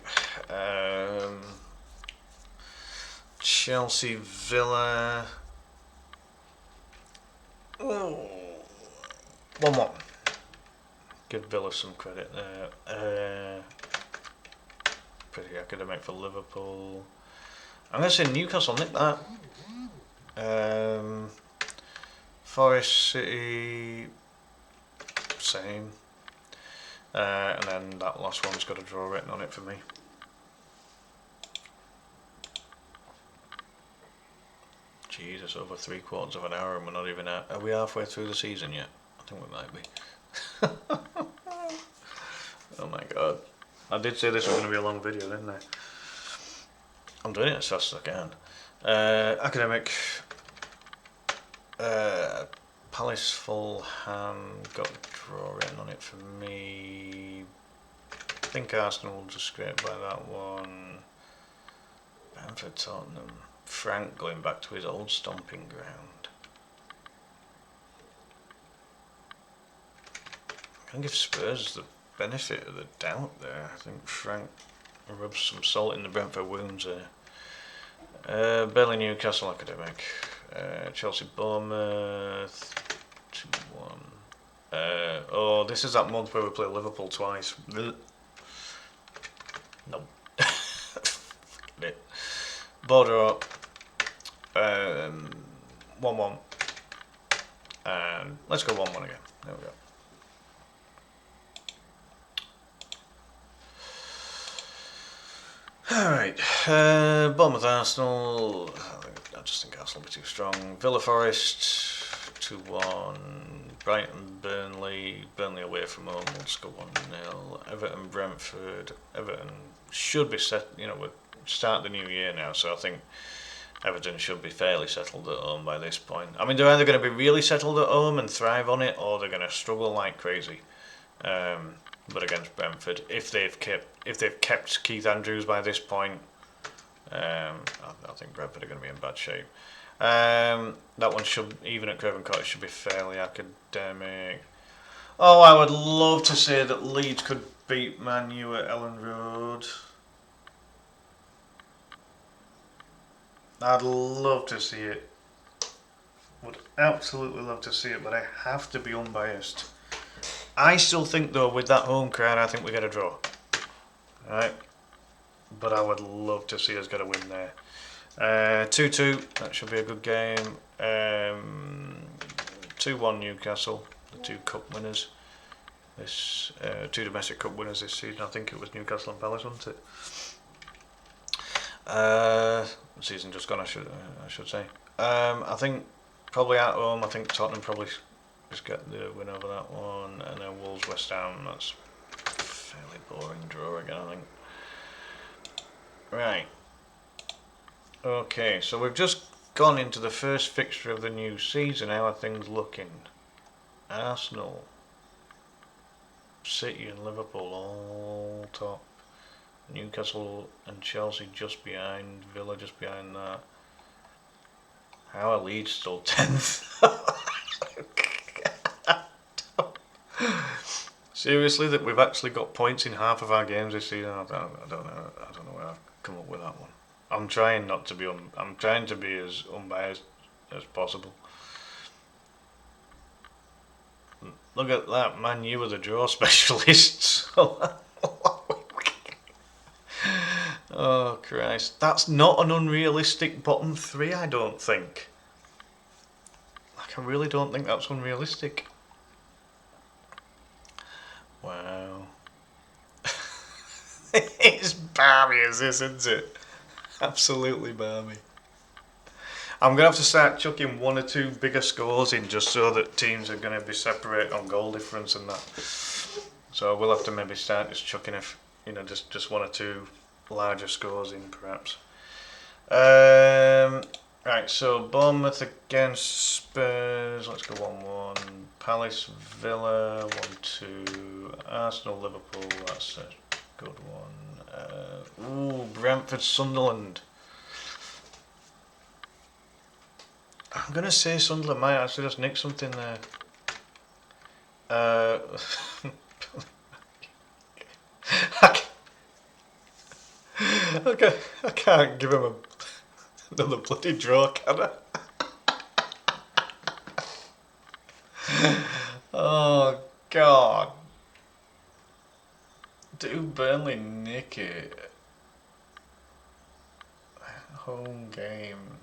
Chelsea Villa 1-1. Give Villa some credit there. Pretty academic for Liverpool. I'm going to say Newcastle nick that. Forest City, same. And then that last one's got a draw written on it for me. Jesus, over 3/4 of an hour and we're not even out. Are we halfway through the season yet? I think we might be. Oh my god. I did say this was going to be a long video, didn't I? I'm doing it as fast as I can. Academic. Palace Fulham got a draw written on it for me. I think Arsenal will just scrape by that one. Brentford Tottenham. Frank going back to his old stomping ground. I'm going to give Spurs the benefit of the doubt there. I think Frank rubs some salt in the Brentford wounds there. Burnley Newcastle Academic. Chelsea Bournemouth 2-1. Oh, this is that month where we play Liverpool twice. No. It. Border up. 1-1. And let's go 1-1 again. There we go. Alright, Bournemouth Arsenal. I just think Arsenal will be too strong. Villa Forest 2-1. Brighton Burnley. Burnley away from home. We'll just go 1-0. Everton Brentford. Everton should be set. We're starting the new year now, so I think Everton should be fairly settled at home by this point. I mean, they're either going to be really settled at home and thrive on it, or they're going to struggle like crazy. But against Brentford, if they've kept Keith Andrews by this point, I think Brentford are going to be in bad shape. That one should, even at Craven Cottage, should be fairly academic. Oh, I would love to say that Leeds could beat Man U at Ellen Road. I'd love to see it. Would absolutely love to see it, but I have to be unbiased. I still think, though, with that home crowd, I think we get a draw. Alright? But I would love to see us get a win there. 2-2, that should be a good game. 2-1 Newcastle, the two cup winners. Two domestic cup winners this season. I think it was Newcastle and Palace, wasn't it? The season just gone, I should say. I think probably at home, I think Tottenham probably just get the win over that one, and then Wolves West Ham. That's a fairly boring draw again, I think. Right. Okay, so we've just gone into the first fixture of the new season. How are things looking? Arsenal, City and Liverpool all top. Newcastle and Chelsea just behind. Villa just behind that. How are Leeds still 10th? Seriously, that we've actually got points in half of our games this season. I don't know where I've come up with that one. I'm trying not to be. I'm trying to be as unbiased as possible. Look at that, man! You were the draw specialists. Oh Christ, that's not an unrealistic bottom three. I don't think. I really don't think that's unrealistic. Wow. It's balmy as this, isn't it? Absolutely balmy. I'm going to have to start chucking one or two bigger scores in just so that teams are going to be separate on goal difference and that. So we'll have to maybe start just chucking just one or two larger scores in perhaps. Right, so Bournemouth against Spurs, let's go 1-1. Palace, Villa, 1-2. Arsenal, Liverpool, that's a good one. Brentford, Sunderland. I'm going to say Sunderland might actually just nick something there. I can't give him another bloody draw, can I? Oh, God. Do Burnley nick it? Home game.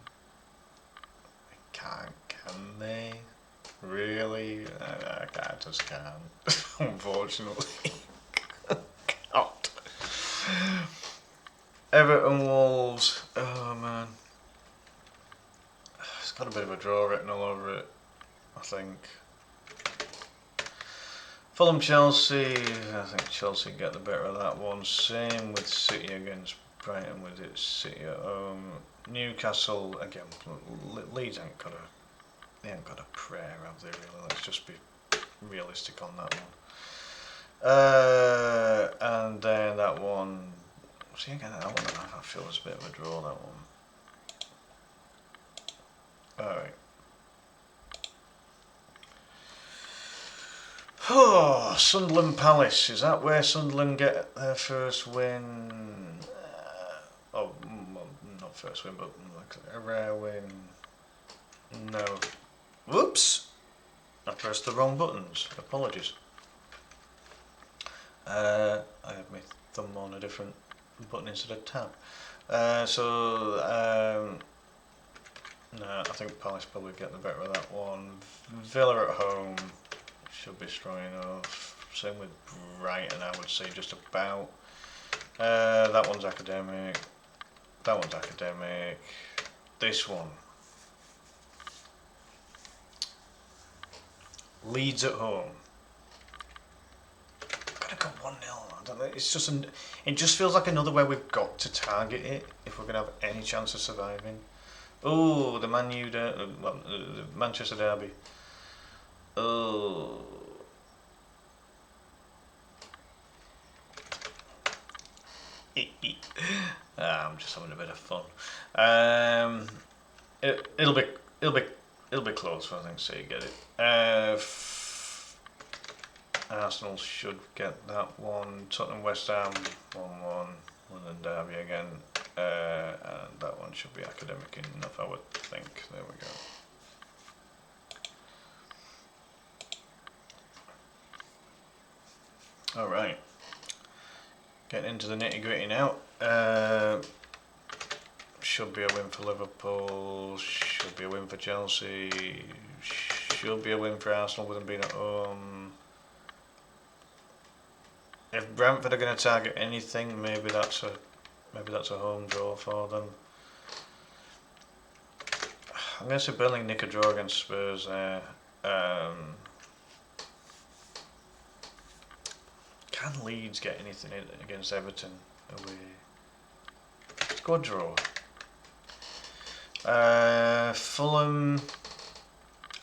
Can't, can they? Really? I just can't. Unfortunately. God. Everton Wolves. Oh man. It's got a bit of a draw written all over it, I think. Fulham Chelsea. I think Chelsea get the better of that one. Same with City against Brighton with its City at home. Newcastle again. Leeds ain't got a prayer, have they really? Let's just be realistic on that one. And then that one. See again, that one I feel is a bit of a draw. That one. All right. Oh, Sunderland Palace. Is that where Sunderland get their first win? Well, not first win, but like a rare win. No. Whoops! I pressed the wrong buttons. Apologies. I have my thumb on a different button instead of tab. No, I think Palace probably get the better of that one. Villa at home should be strong enough. Same with Brighton, I would say just about. That one's academic. That one's academic. This one. Leeds at home. Gotta go 1-0. I don't know. It's just it just feels like another way we've got to target it if we're gonna have any chance of surviving. Oh, the the Manchester derby. Oh. I'm just having a bit of fun. It'll be close. I think City get it. Arsenal should get that one. Tottenham West Ham 1-1. London derby again. And that one should be academic enough, I would think. There we go. Alright. Getting into the nitty gritty now. Should be a win for Liverpool. Should be a win for Chelsea. Should be a win for Arsenal with them being at home. If Brentford are going to target anything, maybe that's a home draw for them. I'm going to say Burnley nick a draw against Spurs there. Can Leeds get anything against Everton away? Let's go draw. Fulham,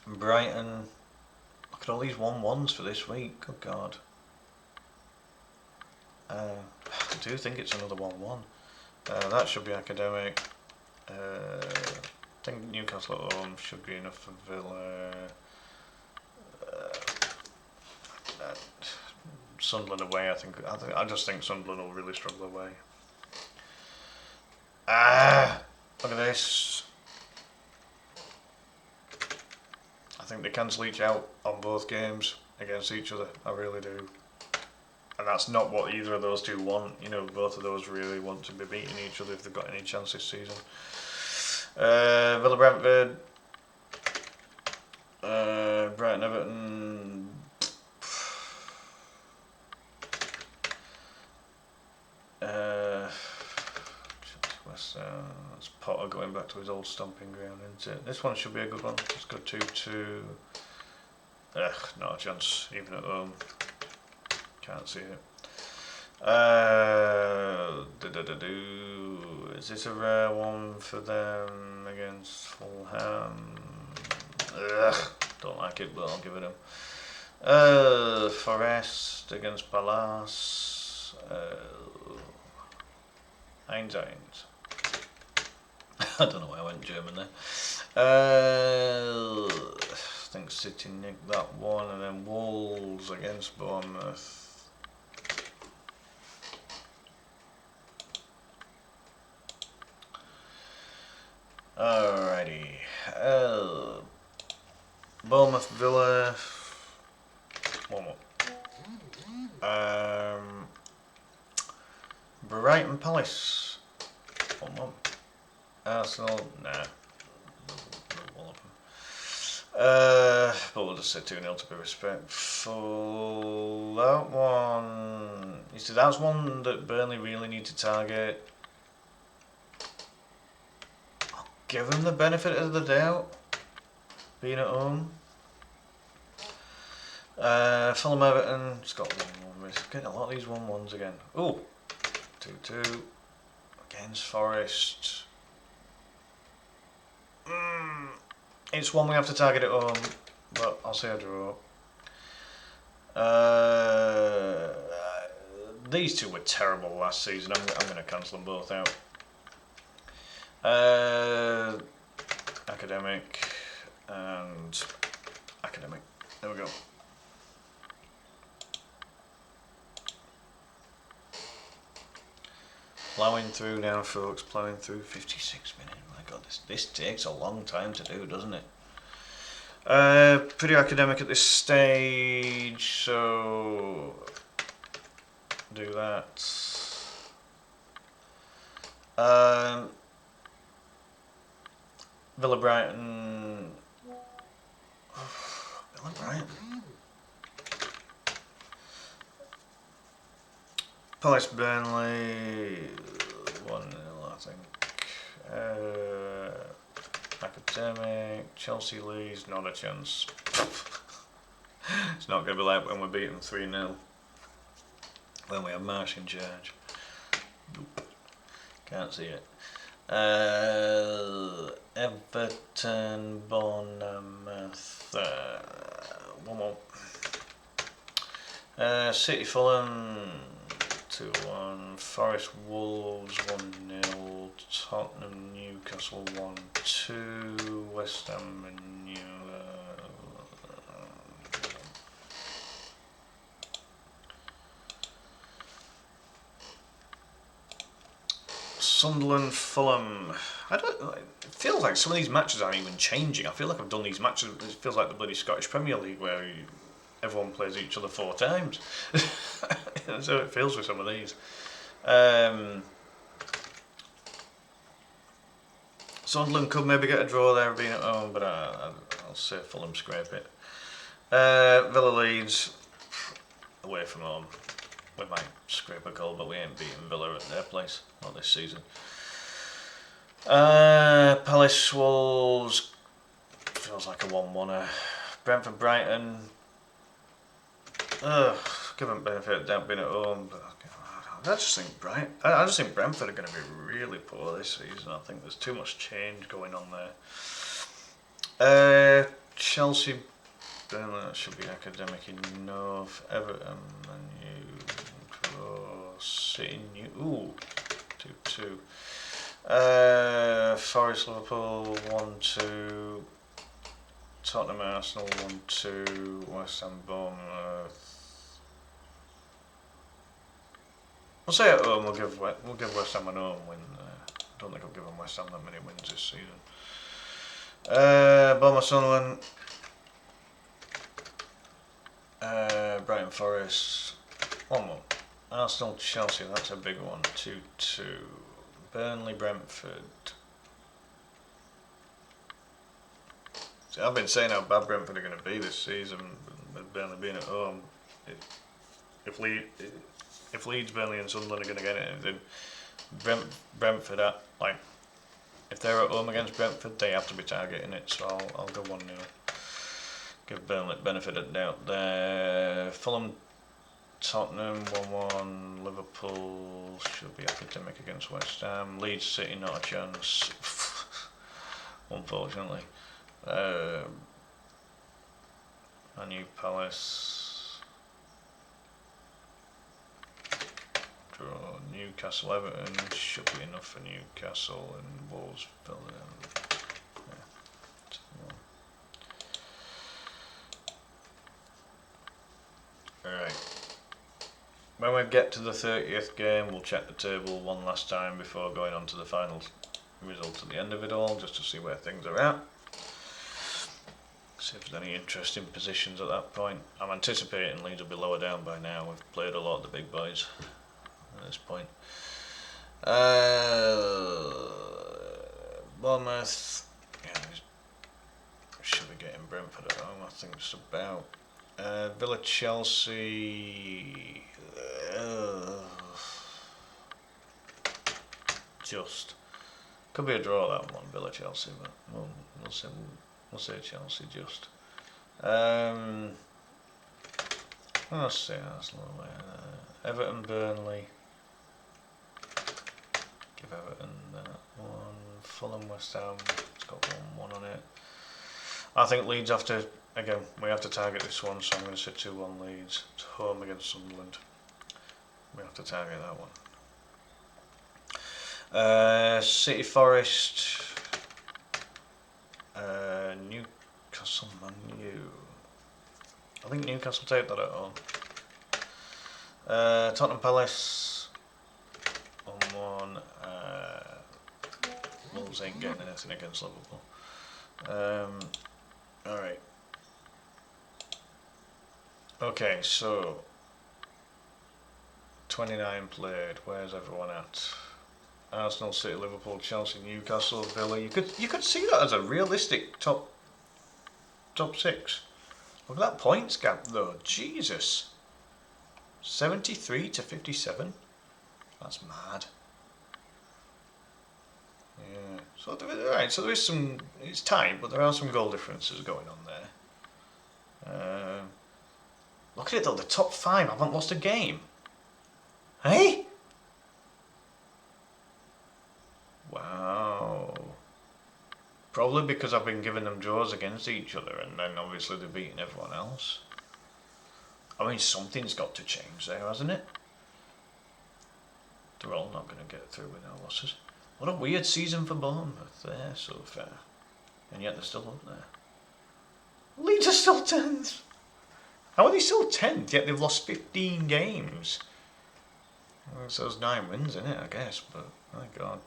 Brighton. Look at all these 1-1s for this week. Good God. I do think it's another 1-1. That should be academic. I think Newcastle at home should be enough for Villa. Sunderland away, I just think Sunderland will really struggle away. Look at this. I think they cancel each out on both games against each other. I really do. And that's not what either of those two want. You know, both of those really want to be beating each other if they've got any chance this season. Villa Brentford. Brighton Everton. That's Potter going back to his old stomping ground, isn't it? This one should be a good one. Let's go 2-2. Not a chance, even at home. Can't see it. Is this a rare one for them against Fulham? Ugh, don't like it, but I'll give it them. Forest against Palace. Heinz. I don't know why I went German there. I think City nicked that one, and then Wolves against Bournemouth. Alrighty. Bournemouth Villa. One more. Brighton Palace. One more. Arsenal. Nah. One of them. But we'll just say 2-0 to be respectful. That one. You see, that's one that Burnley really need to target. I'll give them the benefit of the doubt, being at home. Fulham Everton. It's got 1-1. We're getting a lot of these 1-1s again. Ooh. 2-2 against Forest. It's one we have to target at home, but I'll say a draw. These two were terrible last season. I'm going to cancel them both out. Academic and Academic. There we go. Plowing through now, folks. Plowing through 56 minutes. My God, this takes a long time to do, doesn't it? Pretty academic at this stage, so do that. Villa Brighton. Villa Brighton. Palace Burnley 1-0, I think. Academic, Chelsea Leeds, not a chance. It's not going to be like when we're beating 3-0. When we have Marsh in charge. Nope. Can't see it. Everton, Bournemouth, 1-1. City Fulham 2-1, Forest Wolves 1-0, Tottenham Newcastle 1-2, West Ham and Sunderland Fulham. It feels like some of these matches aren't even changing. I feel like I've done these matches. It feels like the bloody Scottish Premier League where everyone plays each other 4 times. That's how it feels with some of these. Sunderland could maybe get a draw there being at home, but I'll say Fulham scrape it. Villa Leeds, away from home. We might scrape a goal, but we ain't beating Villa at their place, not this season. Palace Wolves, feels like a 1-1. Brentford Brighton, give them benefit of doubt being at home, but I just think Brentford are going to be really poor this season. I think there's too much change going on there. Chelsea, Burnley, that should be academic enough. Everton, City, New, 2-2. Forest, Liverpool, 1-2. Tottenham, Arsenal, 1-2. West Ham, Bournemouth. We'll say at home. We'll give West Ham an home win. I don't think I'll give them West Ham that many wins this season. Bournemouth, Sunderland. Brighton Forest. 1-1. Arsenal Chelsea. That's a big one. 2-2. Burnley Brentford. See, I've been saying how bad Brentford are going to be this season, with Burnley being at home. If Leeds, Burnley and Sunderland are going to get it, then Brentford, if they're at home against Brentford, they have to be targeting it, so I'll go 1-0. Give Burnley benefit of doubt there. Fulham Tottenham 1-1. Liverpool should be academic against West Ham. Leeds City not a chance, unfortunately. New Palace draw. Newcastle Everton should be enough for Newcastle, and Wolves Villa. Alright. When we get to the 30th game, we'll check the table one last time before going on to the final result at the end of it all, just to see where things are at. See if there's any interesting positions at that point. I'm anticipating Leeds will be lower down by now. We've played a lot of the big boys at this point. Bournemouth, yeah, should be getting Brentford at home, I think it's about. Villa Chelsea, just could be a draw that one, Villa Chelsea, but we'll say Chelsea just. Let's see, that's a little way. Everton Burnley, give Everton that one. Fulham West Ham, it's got 1-1 on it. I think Leeds have to. Again, we have to target this one, so I'm going to say 2-1 Leeds. It's home against Sunderland. We have to target that one. City Forest, Newcastle Man U. I think Newcastle take that at home. Tottenham Palace, 1-1. Wolves ain't getting anything against Liverpool. Alright. Okay, so 29 played. Where's everyone at? Arsenal, City, Liverpool, Chelsea, Newcastle, Villa. You could see that as a realistic top 6. Look at that points gap though. Jesus. 73 to 57. That's mad. Yeah. So there is some. It's tight, but there are some goal differences going on there. Look at it though, the top 5 haven't lost a game. Hey? Wow. Probably because I've been giving them draws against each other, and then obviously they're beating everyone else. I mean, something's got to change there, hasn't it? They're all not going to get through with no losses. What a weird season for Bournemouth there so far. And yet they're still up there. Leeds are still 10th. How are they still 10th, yet they've lost 15 games? Well, so it's 9 wins, isn't it, I guess, but my God.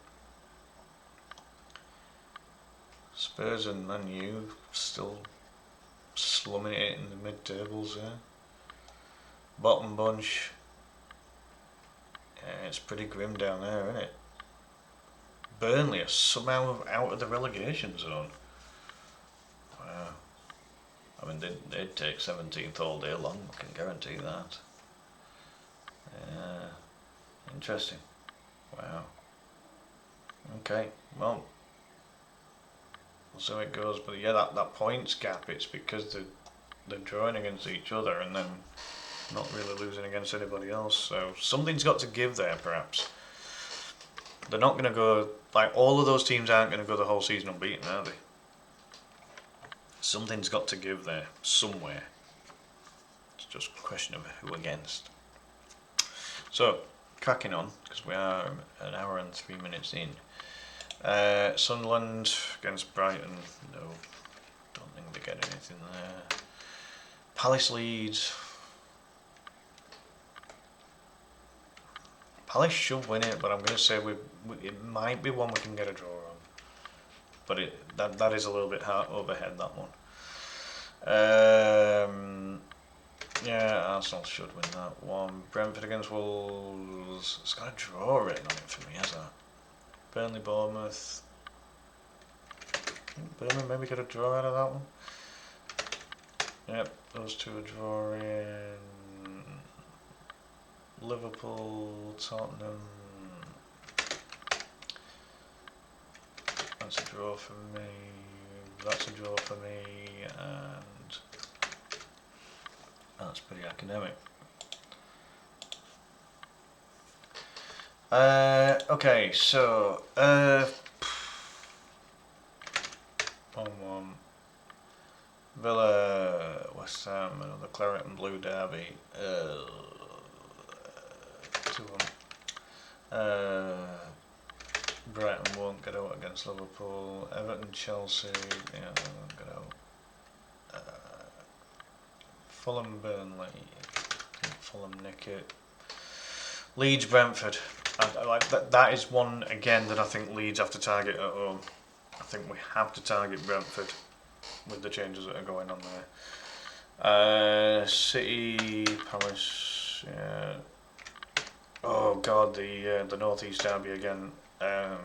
Spurs and Man U still slumming it in the mid-tables there. Bottom bunch. Yeah, it's pretty grim down there, isn't it? Burnley are somehow out of the relegation zone. Wow. I mean, they'd take 17th all day long, I can guarantee that. Yeah, interesting. Wow. Okay, well, we'll see how it goes. But yeah, that points gap, it's because they're drawing against each other and then not really losing against anybody else. So something's got to give there, perhaps. They're not going to go, like, all of those teams aren't going to go the whole season unbeaten, are they? Something's got to give there, somewhere. It's just a question of who against. So, cracking on, because we are an hour and 3 minutes in. Sunderland against Brighton, no, don't think they get anything there. Palace Leeds. Palace should win it, but I'm going to say it might be one we can get a draw on. But that is a little bit hard overhead, that one. Yeah, Arsenal should win that one. Brentford against Wolves. It's got a draw written on it for me, hasn't it? Burnley, Bournemouth. Burnley maybe get a draw out of that one. Yep, those two are drawing. Liverpool, Tottenham. That's a draw for me. That's a draw for me, and that's pretty academic. Okay, so 1-1. Villa, West Ham, another Claret and Blue derby. 2-1. Brighton won't get out against Liverpool. Everton, Chelsea, yeah, they won't get out. Fulham, Burnley. Fulham nick it. Leeds, Brentford. I like that. That is one again that I think Leeds have to target at home. I think we have to target Brentford with the changes that are going on there. City, Palace. Yeah. Oh God, the North East derby again. I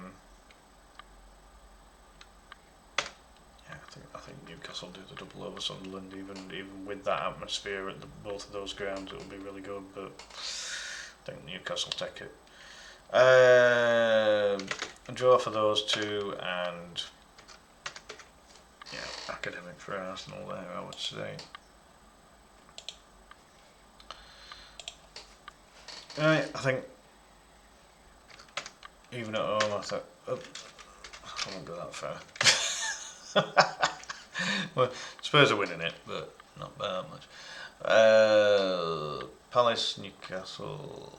think Newcastle do the double over Sunderland. Even with that atmosphere at both of those grounds, it will be really good. But I think Newcastle take it. A draw for those two, and yeah, academic for Arsenal there, I would say. Right, I think even at home, I thought I won't go that far. Well, Spurs are winning it, but not by that much. Palace, Newcastle.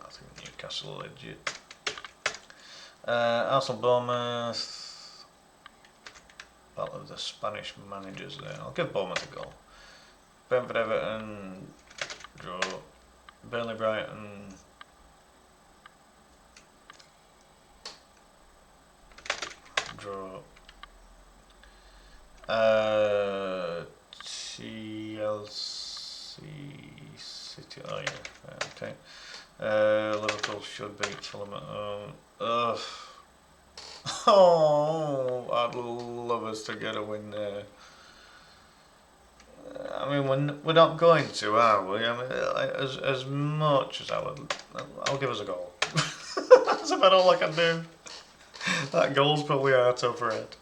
I think Newcastle legit. Arsenal, Bournemouth. Battle of the Spanish managers there. I'll give Bournemouth a goal. Brentford, Everton. Draw. Burnley, Brighton. Draw. TLC City. Oh yeah. Okay. Liverpool should beat Fulham at home. Ugh. Oh, I'd love us to get a win there. I mean, we're not going to, are we? I mean, as much as I'll give us a goal. That's about all I can do. That goal's probably out over it.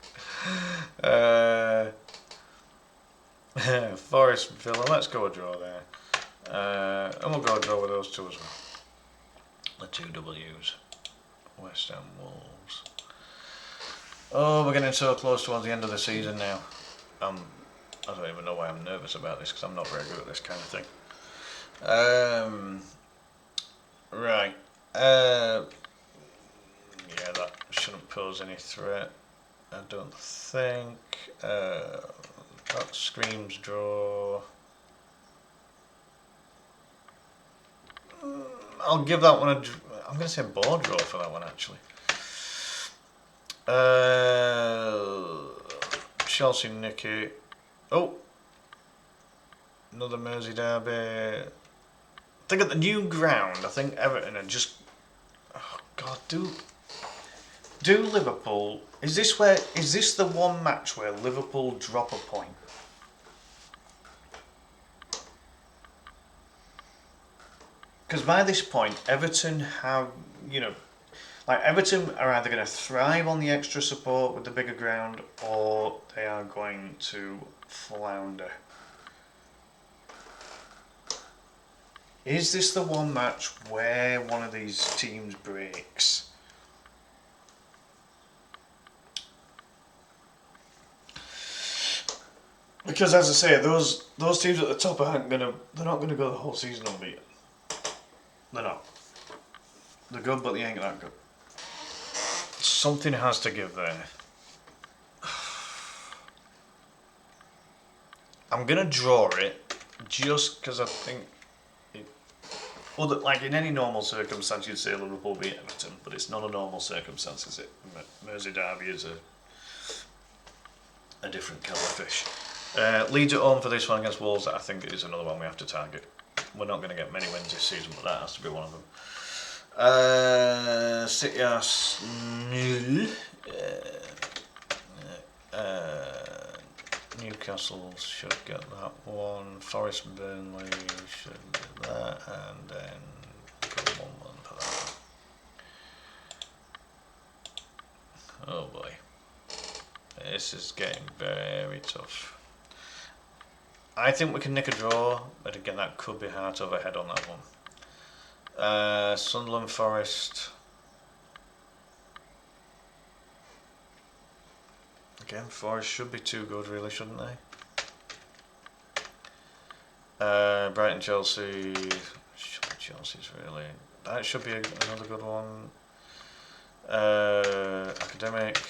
Forest, Villa. Let's go a draw there, and we'll go a draw with those two as well. The two W's. West Ham, Wolves. Oh, we're getting so close towards the end of the season now. I don't even know why I'm nervous about this, because I'm not very good at this kind of thing. Right. Yeah, that shouldn't pose any threat, I don't think. That screams draw. I'll give that one a... I'm going to say board draw for that one, actually. Chelsea, Nicky. Oh! Another Mersey derby. I think at the new ground, I think Everton are just... Oh, God, do Liverpool... Is this the one match where Liverpool drop a point? Because by this point, Everton have, Everton are either going to thrive on the extra support with the bigger ground, or they are going to flounder. Is this the one match where one of these teams breaks? Because as I say, those teams at the top they're not gonna go the whole season unbeaten. They're not. They're good, but they ain't that good. Something has to give there. I'm gonna draw it just because I think like in any normal circumstance, you'd say Liverpool beat Everton, but it's not a normal circumstance, is it? Mersey derby is a different kettle of fish. Leeds at home for this one against Wolves. I think it is another one we have to target. We're not going to get many wins this season, but that has to be one of them. City Arsenal. Newcastle should get that one. Forest, Burnley should get that, and then go 1-1 for that. Oh boy, this is getting very tough. I think we can nick a draw, but again, that could be heart over head on that one. Sunderland Forest. Again, Forest should be too good, really, shouldn't they? Brighton Chelsea. Chelsea's really. That should be another good one. Academic.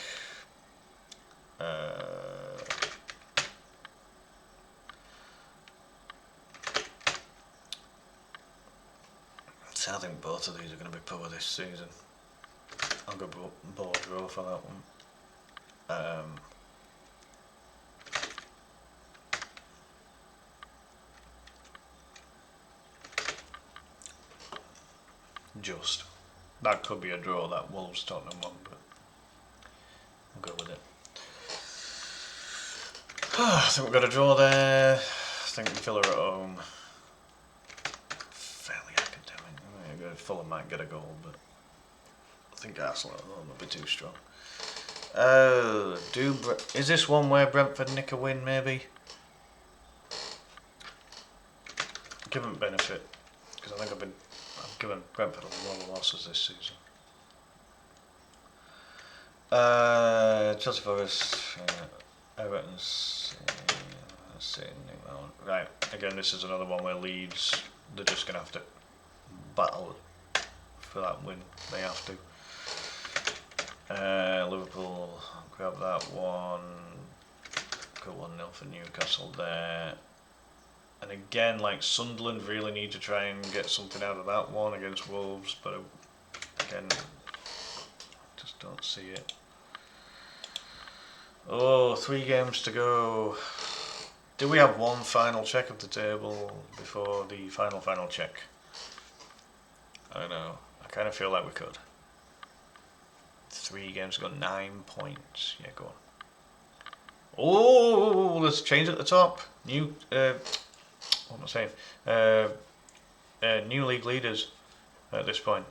I think both of these are going to be poor this season. I'll go ball draw for that one. Just. That could be a draw, that Wolves Tottenham one, but I'll go with it. I think we've got a draw there. I think Villa at home. Fairly academic. Fulham might get a goal, but I think Arsenal at home will be too strong. Is this one where Brentford nick a win, maybe? Give them benefit, because I think I've given Brentford a lot of losses this season. Chelsea Forest, Everton's, right, again this is another one where Leeds, they're just going to have to battle for that win, they have to. Liverpool, grab that one, go 1-0 for Newcastle there. And again, like Sunderland really need to try and get something out of that one against Wolves, but again, just don't see it. Oh, 3 games to go. Do we have one final check of the table before the final check? I don't know. I kind of feel like we could. 3 games to go, 9 points. Yeah, go on. Oh, let's change at the top. New, what am I saying? New league leaders at this point.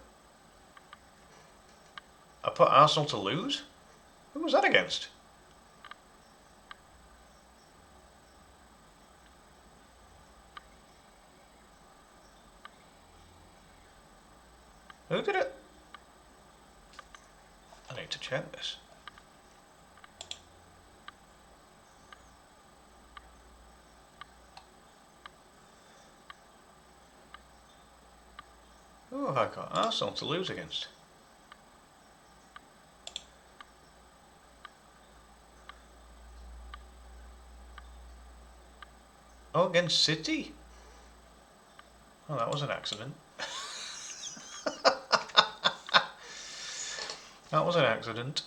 I put Arsenal to lose? Who was that against? Who did it? I need to check this. Who have I got? Arsenal to lose against. Oh, against City? Oh, that was an accident. That was an accident.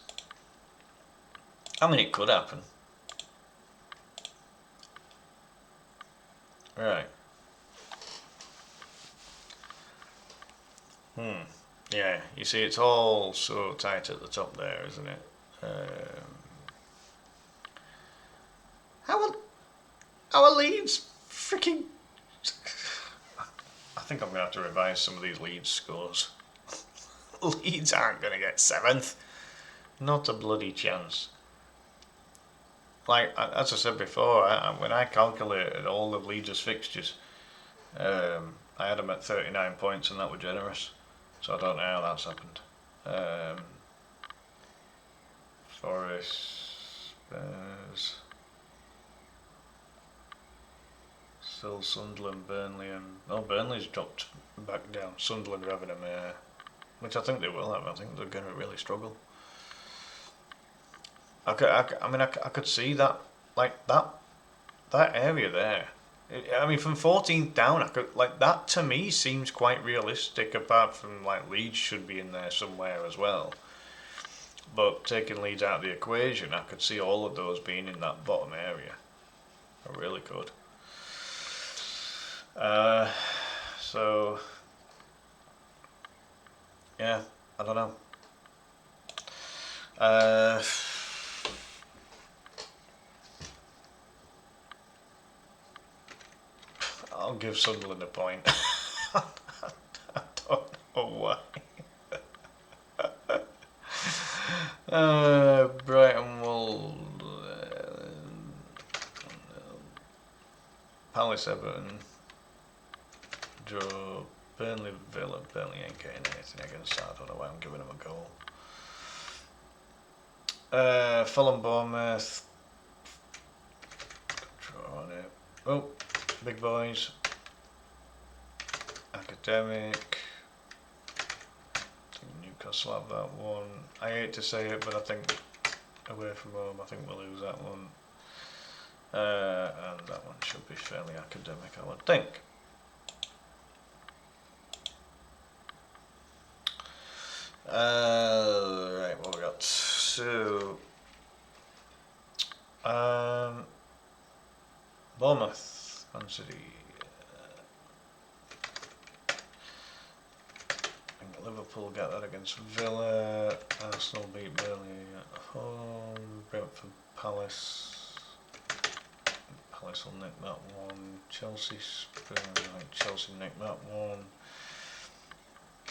I mean, it could happen. Right. Yeah, you see, it's all so tight at the top there, isn't it? How are Leeds freaking... I think I'm going to have to revise some of these Leeds scores. Leeds aren't going to get 7th. Not a bloody chance. Like, as I said before, when I calculated all of Leeds' fixtures, I had them at 39 points and that was generous. So I don't know how that's happened. Forest, Spurs, still Sunderland, Burnley, and... Oh, Burnley's dropped back down. Sunderland are having a mare. Which I think they will have. I think they're going to really struggle. I could see that, like that area there. I mean, from 14th down, that to me seems quite realistic. Apart from like Leeds should be in there somewhere as well. But taking Leeds out of the equation, I could see all of those being in that bottom area. I really could. So. Yeah, I don't know. I'll give Sunderland a point. I don't know why. Brighton will... Palace Everton. Draw Burnley, Villa. Burnley ain't getting anything against that. I don't know why I'm giving them a goal. Fulham, Bournemouth. Draw on it. Oh, big boys. Academic. I think Newcastle have that one. I hate to say it, but I think away from home, I think we'll lose that one. And that one should be fairly academic, I would think. Right, what we got? So, Bournemouth, Man City. I think Liverpool get that against Villa. Arsenal beat Burnley at home. Brentford, Palace. Palace will nick that one. Chelsea, Chelsea nick that one. I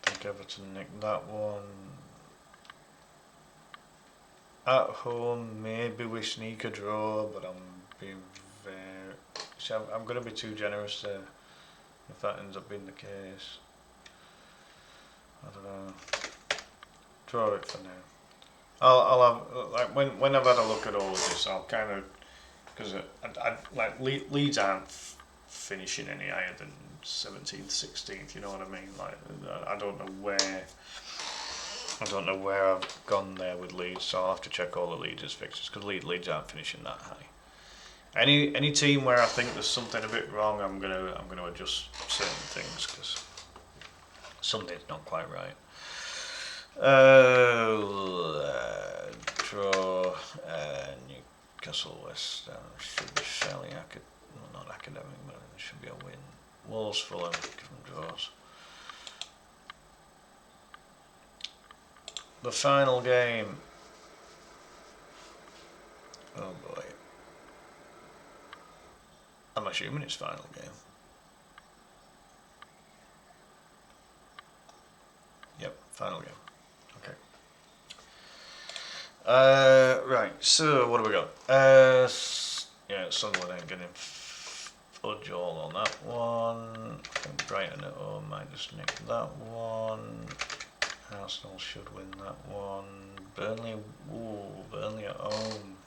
think Everton nicked that one. At home, maybe we sneak a draw, but I'm being very. I'm going to be too generous there if that ends up being the case. I don't know. Draw it for now. I'll have like when I've had a look at all of this, I'll kind of because I like Leeds aren't finishing any higher than 17th, 16th. You know what I mean? Like I don't know where I've gone there with Leeds, so I'll have to check all the Leeds' fixtures because Leeds aren't finishing that high. Any team where I think there's something a bit wrong, I'm gonna adjust certain things because something's not quite right. Draw Newcastle West Ham should be fairly not academic, but it should be a win. Wolves Fulham, give them draws. The final game. Oh boy. I'm assuming it's final game. Yep, final game. Okay. Right, so what do we got? Yeah, Sunderland ain't getting fudge all on that one. I think Brighton at home might just nick that one. Arsenal should win that one. Burnley at home.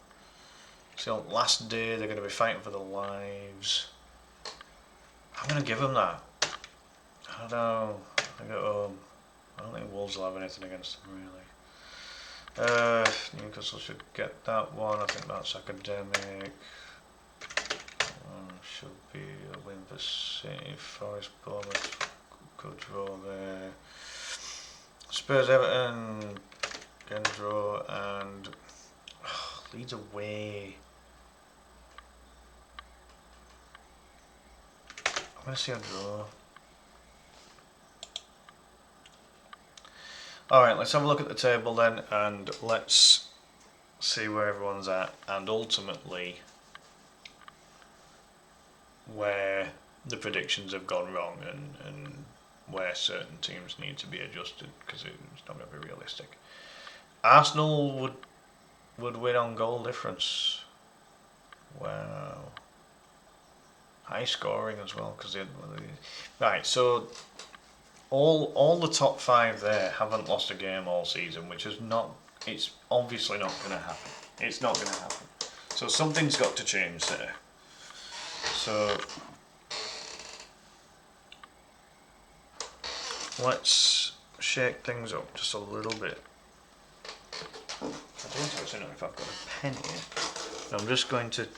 So last day they're going to be fighting for their lives. I'm going to give them that. I don't know. I think at home. I don't think Wolves will have anything against them really. Newcastle should get that one. I think that's academic. Should be a win for City. Forest, Bournemouth, good draw there. Spurs, Everton, again draw, and Leeds away. I'm going to see a draw. Alright, let's have a look at the table then, and let's see where everyone's at, and ultimately where the predictions have gone wrong and where certain teams need to be adjusted because it's not going to be realistic. Arsenal would win on goal difference. Wow. High scoring as well because right. So all the top five there haven't lost a game all season, which is not. It's obviously not going to happen. It's not going to happen. So something's got to change there. So let's shake things up just a little bit. I don't actually know if I've got a pen here. I'm just going to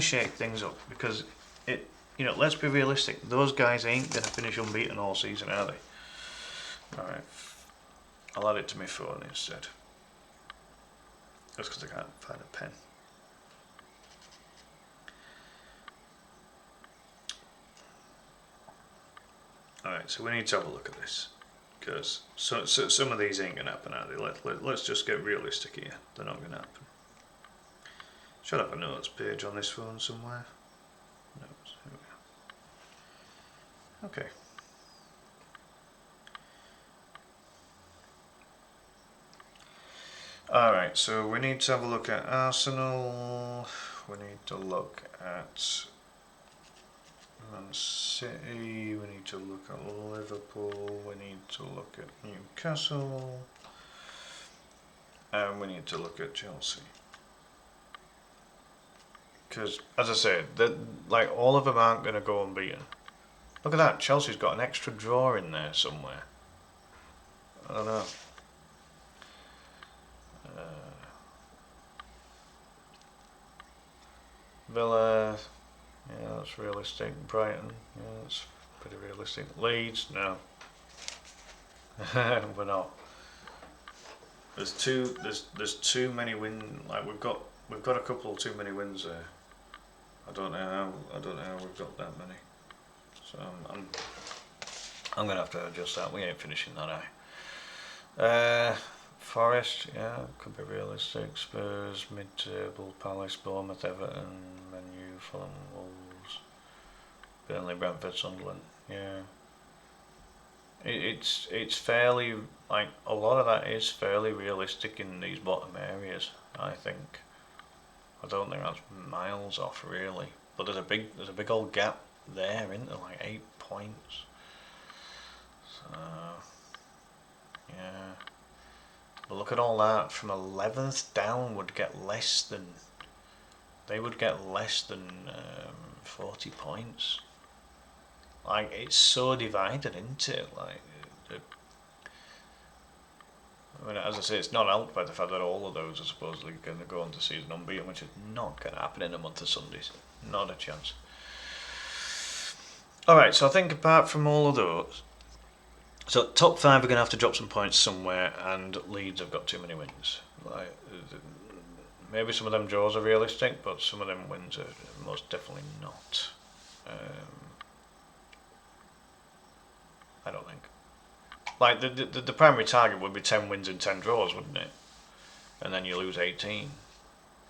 shake things up because let's be realistic. Those guys ain't going to finish unbeaten all season, are they? Alright. I'll add it to my phone instead. Just because I can't find a pen. Alright, so we need to have a look at this. Because so some of these ain't going to happen, are they? Let's just get realistic here. They're not going to happen. Should have a notes page on this phone somewhere. Notes, here we go. Okay. Alright, so we need to have a look at Arsenal. We need to look at Man City, we need to look at Liverpool, we need to look at Newcastle, and we need to look at Chelsea. Because, as I said, like all of them aren't going to go unbeaten. Look at that, Chelsea's got an extra draw in there somewhere. I don't know. Villa, yeah, that's realistic. Brighton, yeah, that's pretty realistic. Leeds, no. We're not. There's too many wins. Like we've got a couple too many wins there. I don't know how we've got that many. So I'm gonna have to adjust that. We ain't finishing that, Forest, yeah, could be realistic. Spurs, mid-table. Palace, Bournemouth, Everton, Man U, Fulham, Wolves, Burnley, Brentford, Sunderland. Yeah, it's fairly, like, a lot of that is fairly realistic in these bottom areas. I think. I don't think that's miles off really. But there's a big old gap there, isn't there? Like 8 points. So yeah. But look at all that. From 11th down would get less than. They would get less than 40 points. Like, it's so divided into it. Like, I mean, as I say, it's not helped by the fact that all of those are supposedly going to go on to season unbeaten, which is not going to happen in a month of Sundays. Not a chance. Alright, so I think apart from all of those, so top 5 are going to have to drop some points somewhere, and Leeds have got too many wins. Like, maybe some of them draws are realistic, but some of them wins are most definitely not. I don't think. Like, the primary target would be 10 wins and 10 draws, wouldn't it? And then you lose 18.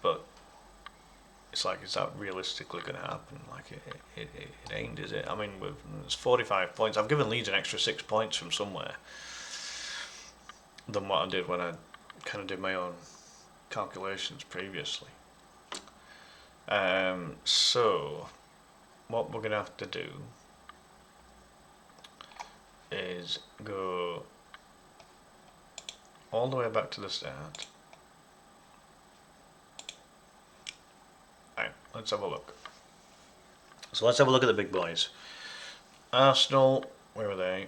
But it's like, is that realistically going to happen? Like, it ain't, is it? I mean, it's 45 points. I've given Leeds an extra 6 points from somewhere than what I did when I kind of did my own calculations previously. So, what we're going to have to do is go all the way back to the start. Right, let's have a look. So let's have a look at the big boys. Arsenal, where are they?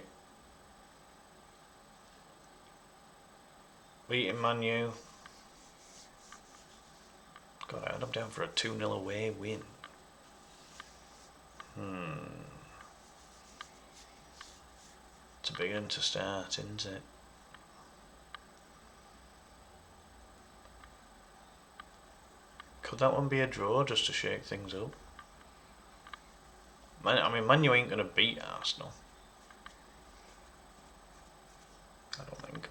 Beating Man U. God, I had them down for a 2-0 away win. It's a big one to start, isn't it? Could that one be a draw just to shake things up? I mean, Man U ain't going to beat Arsenal. I don't think.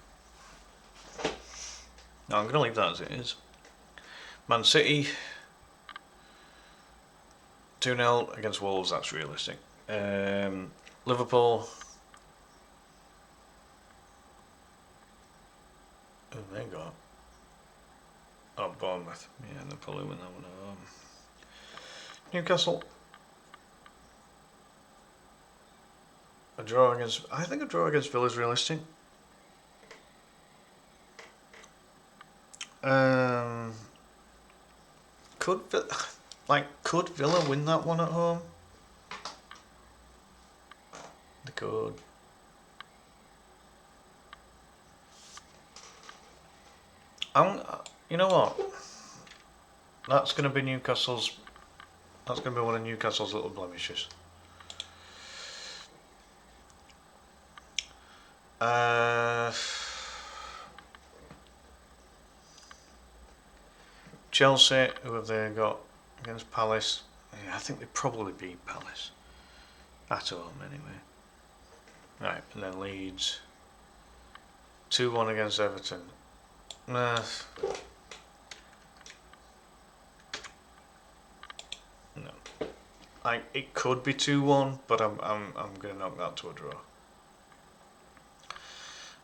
No, I'm going to leave that as it is. Man City, 2-0 against Wolves, that's realistic. Liverpool. Oh, they got. Oh, Bournemouth. Yeah, they'll probably win that one at home. Newcastle. I think a draw against Villa is realistic. Could Villa win that one at home? They could. You know what? That's going to be Newcastle's. That's going to be one of Newcastle's little blemishes. Chelsea, who have they got against Palace? Yeah, I think they probably beat Palace at home anyway. Right, and then Leeds 2-1 against Everton. No. It could be 2-1, but I'm gonna knock that to a draw.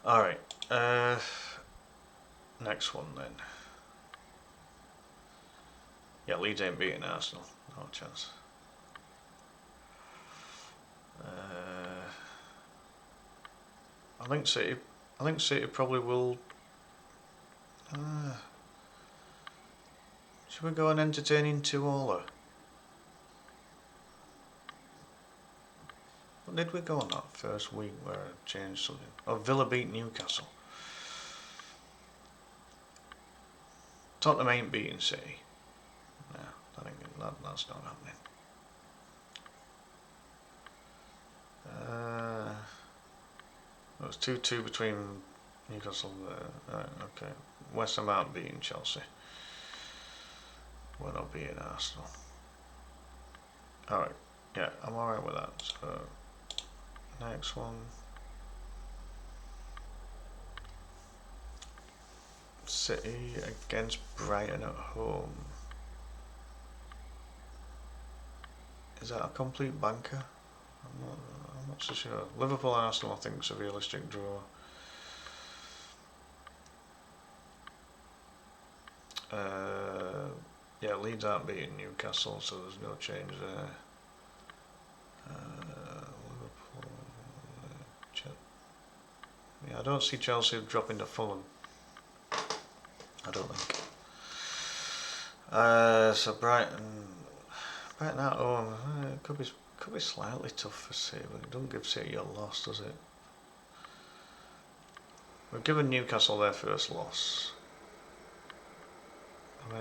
Alright, next one then. Yeah, Leeds ain't beating Arsenal, no chance. I think City probably will. Should we go and entertain 2-all? What did we go on that first week where I changed something? Oh, Villa beat Newcastle. Tottenham ain't beating City. No, that's not happening. It was 2-2 between Newcastle. Right, okay. West Ham aren't beating Chelsea. We're not beating Arsenal. Alright, yeah, I'm alright with that. So, next one. City against Brighton at home. Is that a complete banker? I'm not so sure. Liverpool and Arsenal I think is a realistic draw. Yeah, Leeds aren't beating Newcastle, so there's no change there. Liverpool. Yeah, I don't see Chelsea dropping to Fulham. I don't think. So Brighton at home. It could be slightly tough for City, but it doesn't give City a loss, does it? We've given Newcastle their first loss. How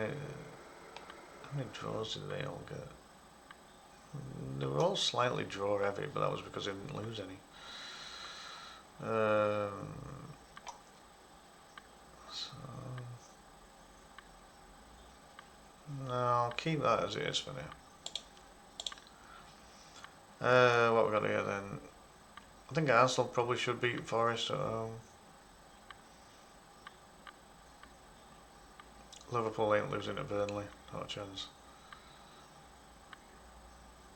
many draws did they all get? They were all slightly draw heavy, but that was because they didn't lose any. No, I'll keep that as it is for now. What we got here then? I think Arsenal probably should beat Forest at home. Liverpool ain't losing to Burnley, not a chance.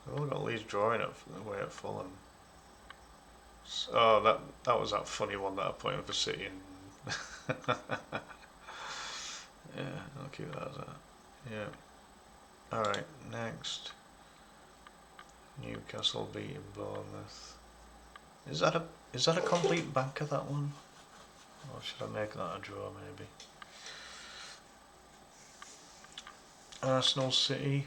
They've only got Leeds drawing away at Fulham. Oh, that was that funny one that I put in for City. Yeah, I'll keep that as that. Yeah. Alright, next. Newcastle beating Bournemouth. Is that a complete banker, that one? Or should I make that a draw maybe? Arsenal City.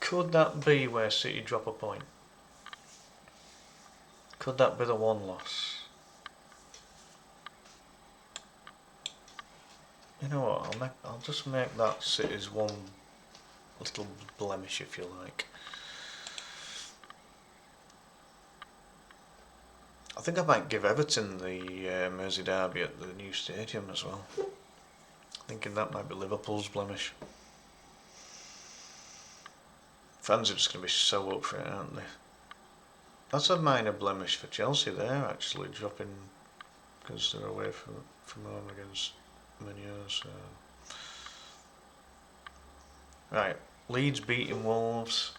Could that be where City drop a point? Could that be the one loss? You know what, I'll just make that City's one little blemish, if you like. I think I might give Everton the Mersey derby at the new stadium as well. Thinking that might be Liverpool's blemish. Fans are just going to be so up for it, aren't they? That's a minor blemish for Chelsea there, actually, dropping because they're away from home against Munoz. Right, Leeds beating Wolves.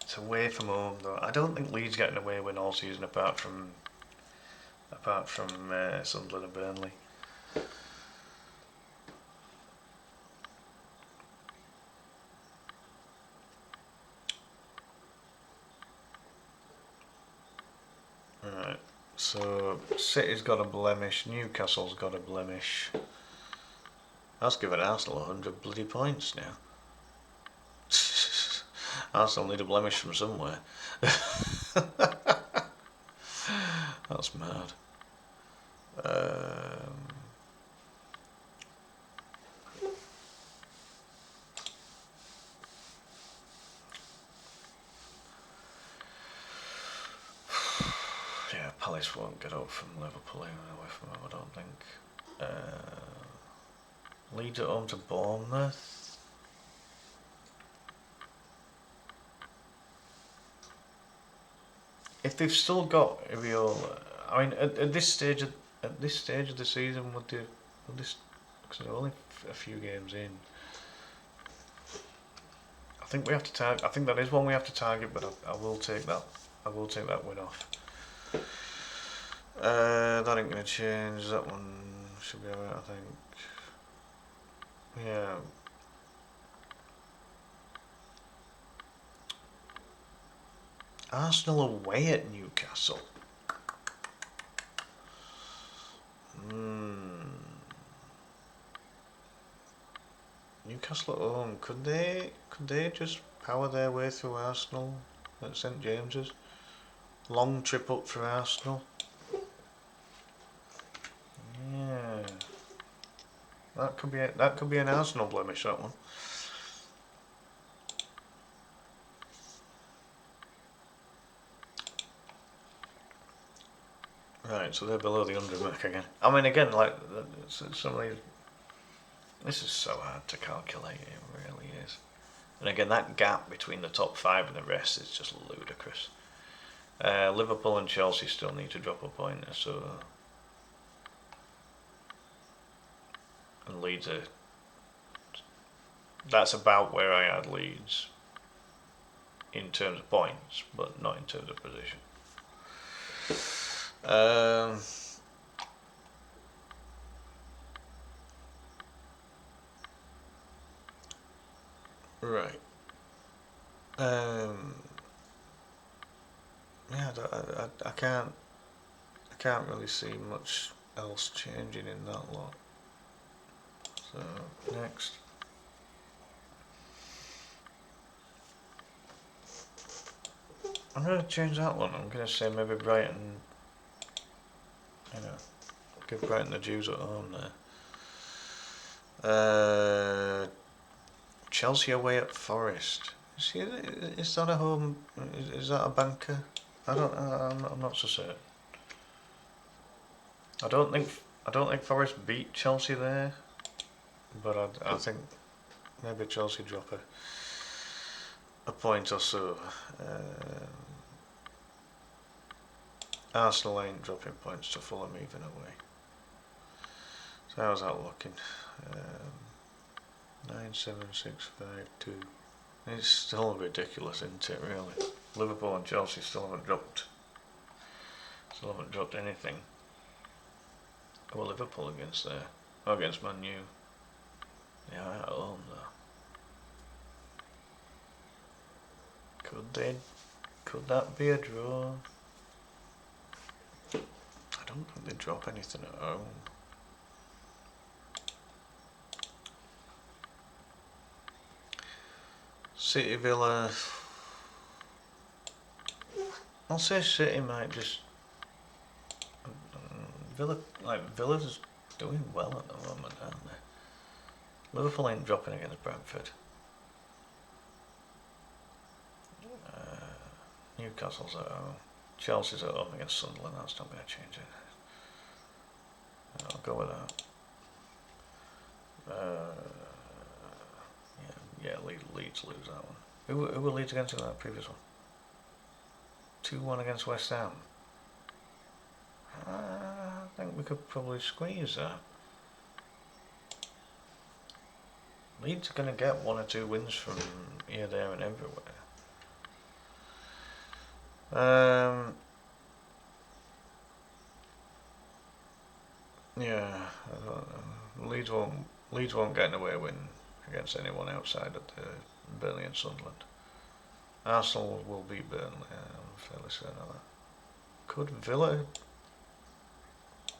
It's away from home though. I don't think Leeds getting away win all season apart from Sunderland and Burnley. Right, so City's got a blemish, Newcastle's got a blemish. That's given Arsenal 100 bloody points now. Arsenal need a blemish from somewhere. That's mad. Yeah, Palace won't get up from Liverpool away from home, I don't think. Leeds at home to Bournemouth. If they've still got Iriola, I mean, at this stage of the season, would this? Because they're only a few games in. I think we have to target. I think that is one we have to target, but I will take that. I will take that win off. That ain't gonna change. That one should be alright, I think. Yeah. Arsenal away at Newcastle. Newcastle at home. Could they just power their way through Arsenal at St James's? Long trip up for Arsenal. Yeah, that could be an Arsenal blemish, that one. Right, so they're below the 100 mark again. I mean, again, like some of these. This is so hard to calculate. It really is. And again, that gap between the top 5 and the rest is just ludicrous. Liverpool and Chelsea still need to drop a point, so. And Leeds are. That's about where I had Leeds in terms of points, but not in terms of position. Right. Yeah, I can't really see much else changing in that lot. So next. I'm going to change that one. I'm going to say maybe Brighton, give Brighton the dues at home there. Chelsea away at Forest. Is that a home? Is that a banker? I'm not so certain. I don't think Forest beat Chelsea there, but I think maybe Chelsea drop a point or so. Arsenal ain't dropping points to Fulham even away. So how's that looking? 9, 7, 6, 5, 2. It's still ridiculous, isn't it? Really. Liverpool and Chelsea still haven't dropped anything. Well, Liverpool against Man U. They are at home though. Could that be a draw? I don't think they drop anything at home. City Villa. I'll say City might just. Villa's doing well at the moment, aren't they? Liverpool ain't dropping against Brentford. Newcastle's at home. Chelsea's at home against Sunderland. That's not going to change it. I'll go with that. Yeah, Leeds lose that one. Who were Leeds against in that previous one? 2-1 against West Ham. I think we could probably squeeze that. Leeds are going to get 1 or 2 wins from here, there, and everywhere. Yeah, Leeds won't get an away win against anyone outside of the Burnley and Sunderland. Arsenal will beat Burnley. I'm fairly certain of that. Could Villa?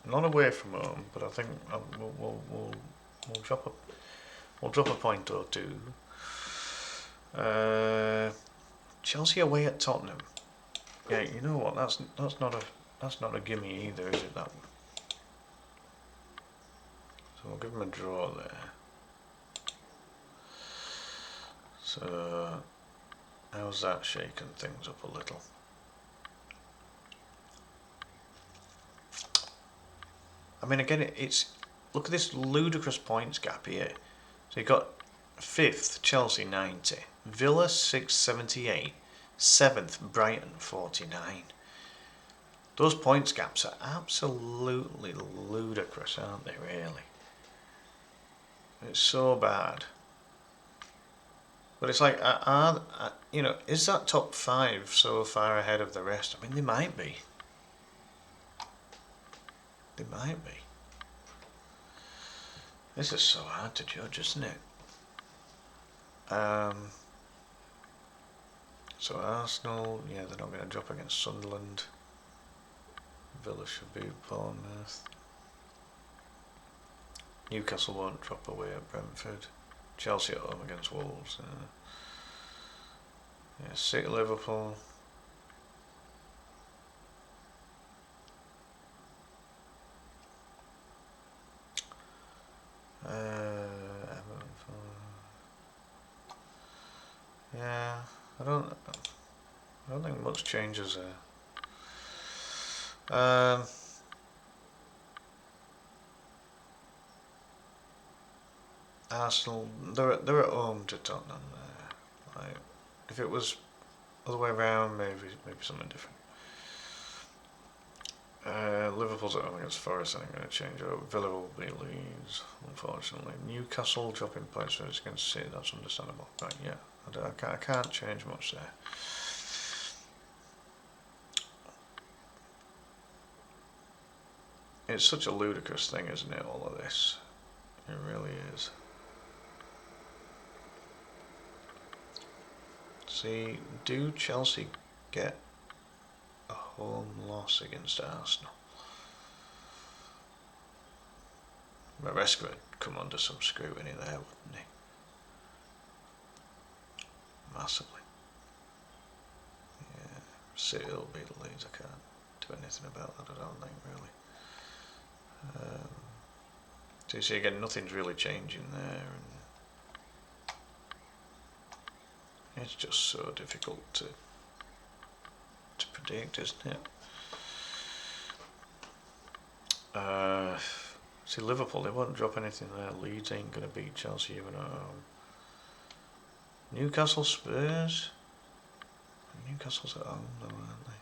Not away from home, but I think we'll drop a point or 2. Chelsea away at Tottenham. Yeah, you know what? That's not a gimme either, is it? That one. So we'll give them a draw there. So how's that shaking things up a little? I mean, again, look at this ludicrous points gap here. So you've got 5th Chelsea 90, Villa 678, 7th Brighton 49. Those points gaps are absolutely ludicrous, aren't they? Really, it's so bad. But it's like, is that top 5 so far ahead of the rest? I mean, they might be. They might be. This is so hard to judge, isn't it? So Arsenal, yeah, they're not going to drop against Sunderland. Villa should beat Bournemouth. Newcastle won't drop away at Brentford. Chelsea at home against Wolves. Yeah, City, Liverpool. Yeah, I don't think much changes there. Arsenal, they're at home to Tottenham. Like, if it was other way around, maybe something different. Liverpool's at home against Forest. I think going to change it up. Villa will beat Leeds, unfortunately. Newcastle dropping points against City. That's understandable. Right, yeah, I can't change much there. It's such a ludicrous thing, isn't it? All of this, it really is. See, do Chelsea get a home loss against Arsenal? Maresca would come under some scrutiny there, wouldn't he? Massively. Yeah, City will beat Leeds. I can't do anything about that, I don't think, really. So you see again, nothing's really changing there, and it's just so difficult to predict, isn't it? See, Liverpool, they won't drop anything there. Leeds ain't going to beat Chelsea even at home. Newcastle, Spurs. Newcastle's at home though, aren't they?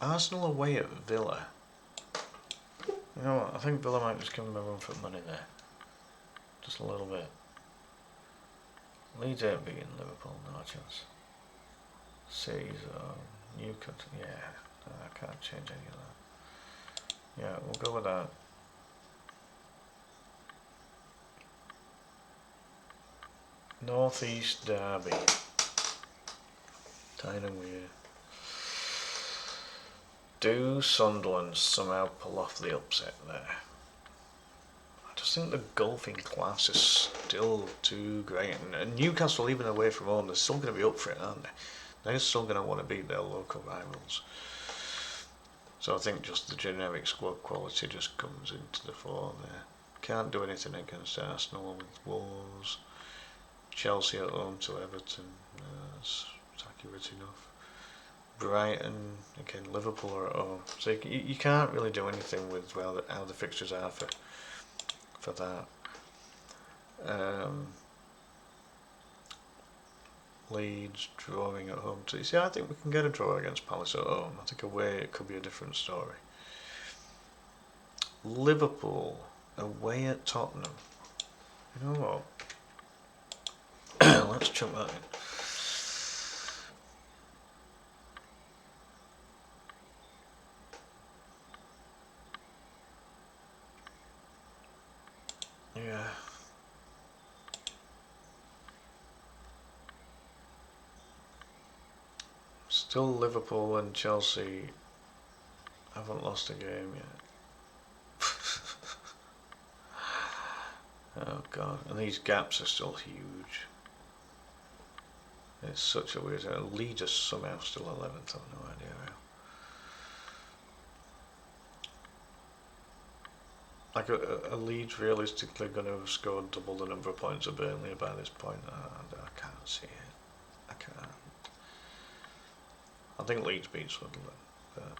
Arsenal away at Villa. You know what, I think Villa might just give them a run for money there. Just a little bit. Leeds ain't beating Liverpool, no chance. City's Newcastle, yeah, no, I can't change any of that. Yeah, we'll go with that. North East Derby. Kinda weird. Do Sunderland somehow pull off the upset there? I just think the golfing class is still too great. And Newcastle, even away from home, they're still going to be up for it, aren't they? They're still going to want to beat their local rivals. So I think just the generic squad quality just comes into the fore there. Can't do anything against Arsenal with Wolves. Chelsea at home to Everton. That's accurate enough. Brighton, again, Liverpool are at home. So you can't really do anything with how the fixtures are for that. Leeds drawing at home. So you see, I think we can get a draw against Palace at home. I think away it could be a different story. Liverpool away at Tottenham. You know what? Let's chuck that in. Yeah. Still Liverpool and Chelsea haven't lost a game yet. Oh god, and these gaps are still huge. It's such a weird thing. Leeds are somehow still 11th, I've no idea how. Like, a Leeds realistically going to have scored double the number of points of Burnley by this point? I can't see it. I can't. I think Leeds beat Sunderland. But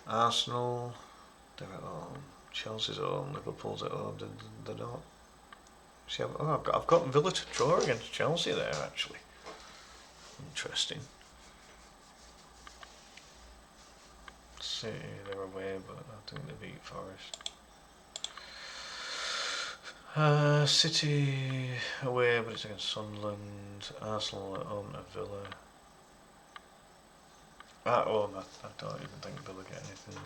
Arsenal, they're at home. Chelsea's at home. Liverpool's at home. They're not. See, I've got Villa to draw against Chelsea there, actually. Interesting. City, they're away, but I think they beat Forest. City away, but it's against Sunderland. Arsenal at home to Villa. At home, I don't even think Villa get anything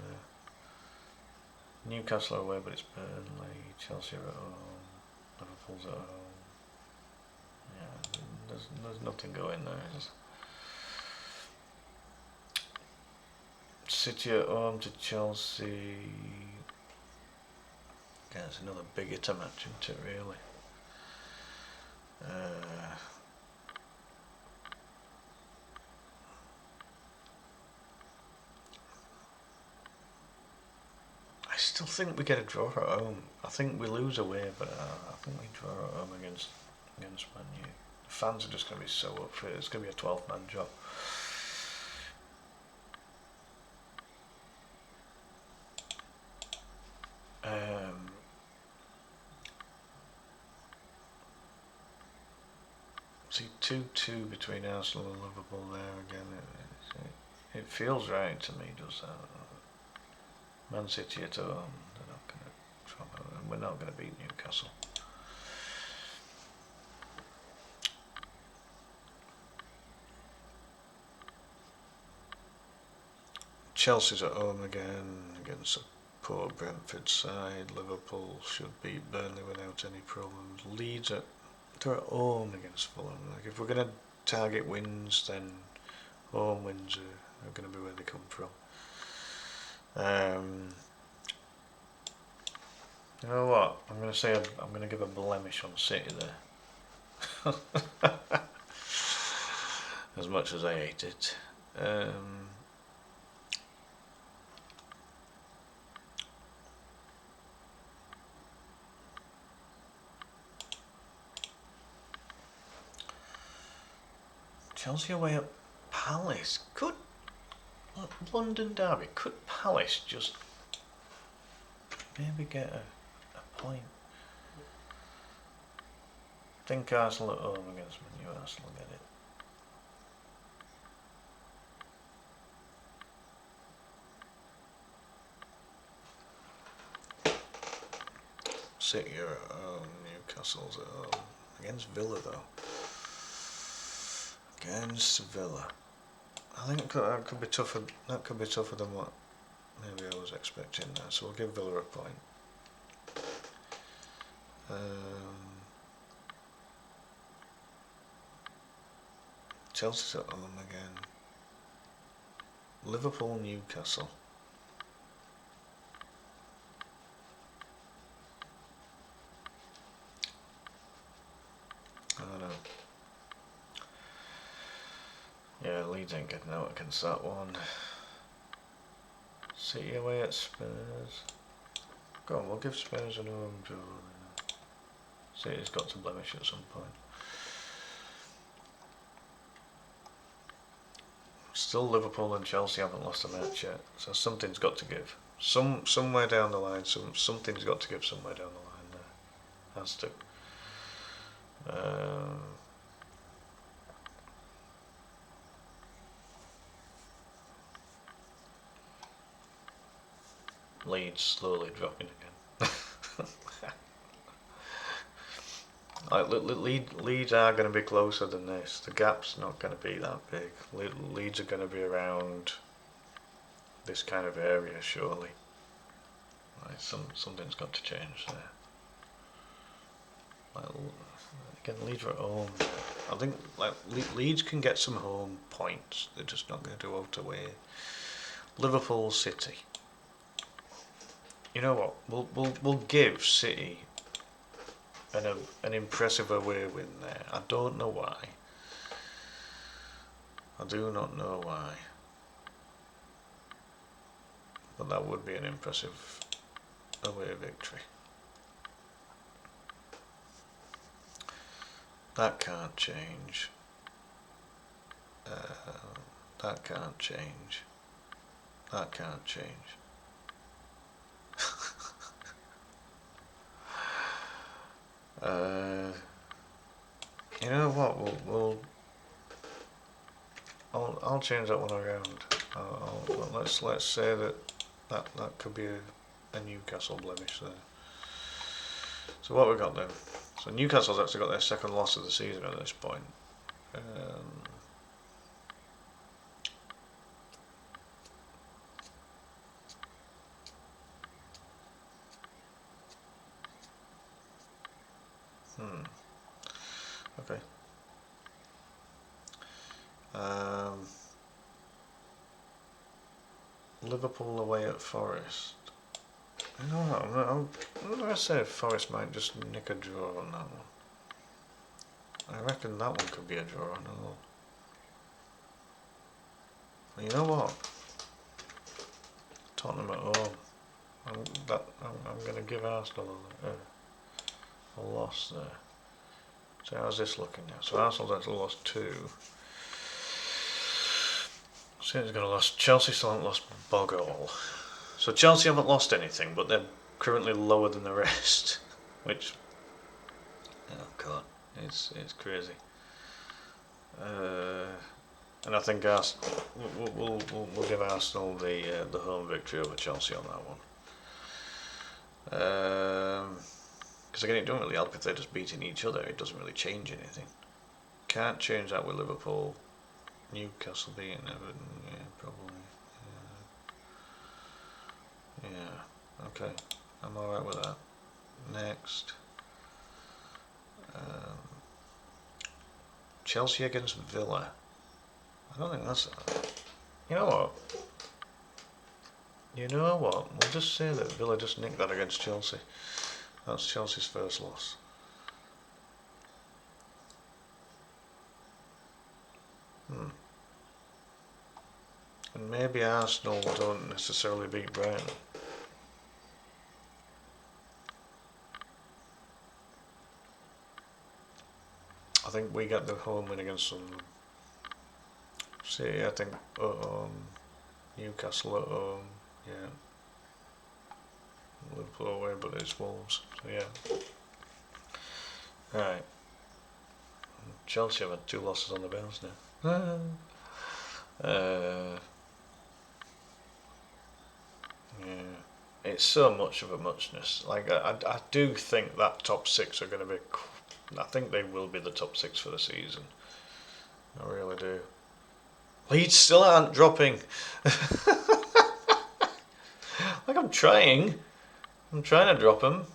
Newcastle are away, but it's Burnley. Chelsea are at home. Liverpool's at home. Yeah, there's nothing going there. City at home to Chelsea. Yeah, it's another big hitter match, isn't it, really? I still think we get a draw at home. I think we lose away, but I think we draw at home against Man U. The fans are just going to be so up for it. It's going to be a 12-man job. See, 2-2 between Arsenal and Liverpool there again. It feels right to me, does that? Man City at home, they're not going to trouble, and we're not going to beat Newcastle. Chelsea's at home again against a poor Brentford side. Liverpool should beat Burnley without any problems. Leeds they're at home against Fulham. Like, if we're going to target wins, then home wins are going to be where they come from. You know what? I'm going to say I'm going to give a blemish on City there. As much as I hate it. Chelsea away at Palace. Could London derby? Could Palace just maybe get a point? I think Arsenal at home against Man U. Arsenal get it. City are at home. Newcastle's at home against Villa though. Against Villa. I think that could be tougher. That could be tougher than what maybe I was expecting there. So we'll give Villa a point. Chelsea's at home again. Liverpool, Newcastle. I don't know. Yeah, Leeds ain't getting out against that one. City away at Spurs. Go on, we'll give Spurs an home draw. City's got to blemish at some point. Still, Liverpool and Chelsea haven't lost a match yet, so something's got to give. Somewhere down the line, something's got to give somewhere down the line there. Has to. Leeds slowly dropping again. Leeds are going to be closer than this. The gap's not going to be that big. Leeds are going to be around this kind of area, surely. Right, something's got to change there. Again, Leeds are at home. I think Leeds can get some home points. They're just not going to do out away. Liverpool, City. You know what? We'll give City an impressive away win there. I don't know why. I do not know why. But that would be an impressive away victory. That can't change. That can't change. That can't change. You know what? I'll change that one around. Let's say that could be a Newcastle blemish there. So what we got then? So Newcastle's actually got their second loss of the season at this point. Okay. Liverpool away at Forest. You know what? I'm going to say Forest might just nick a draw on that one. I reckon that one could be a draw. No. You know what? Tottenham at home. I'm going to give Arsenal a loss there. So how's this looking now? So Arsenal's actually lost 2. City's got a loss. Chelsea still haven't lost bog all. So Chelsea haven't lost anything, but they're currently lower than the rest, which, oh god, it's crazy. And I think we'll give Arsenal the home victory over Chelsea on that one. Because again, it doesn't really help if they're just beating each other. It doesn't really change anything. Can't change that with Liverpool. Newcastle beating Everton, yeah, probably. Yeah, okay. I'm alright with that. Next. Chelsea against Villa. I don't think that's... You know what? We'll just say that Villa just nicked that against Chelsea. That's Chelsea's first loss. And maybe Arsenal don't necessarily beat Brighton. I think we get the home win against some City. I think Newcastle at home. Yeah. Liverpool away, but it's Wolves. So yeah. Right. Chelsea have had 2 losses on the bounce now. Yeah. It's so much of a muchness. Like I do think that top 6 are going to be. I think they will be the top 6 for the season. I really do. Leeds still aren't dropping. Like I'm trying to drop them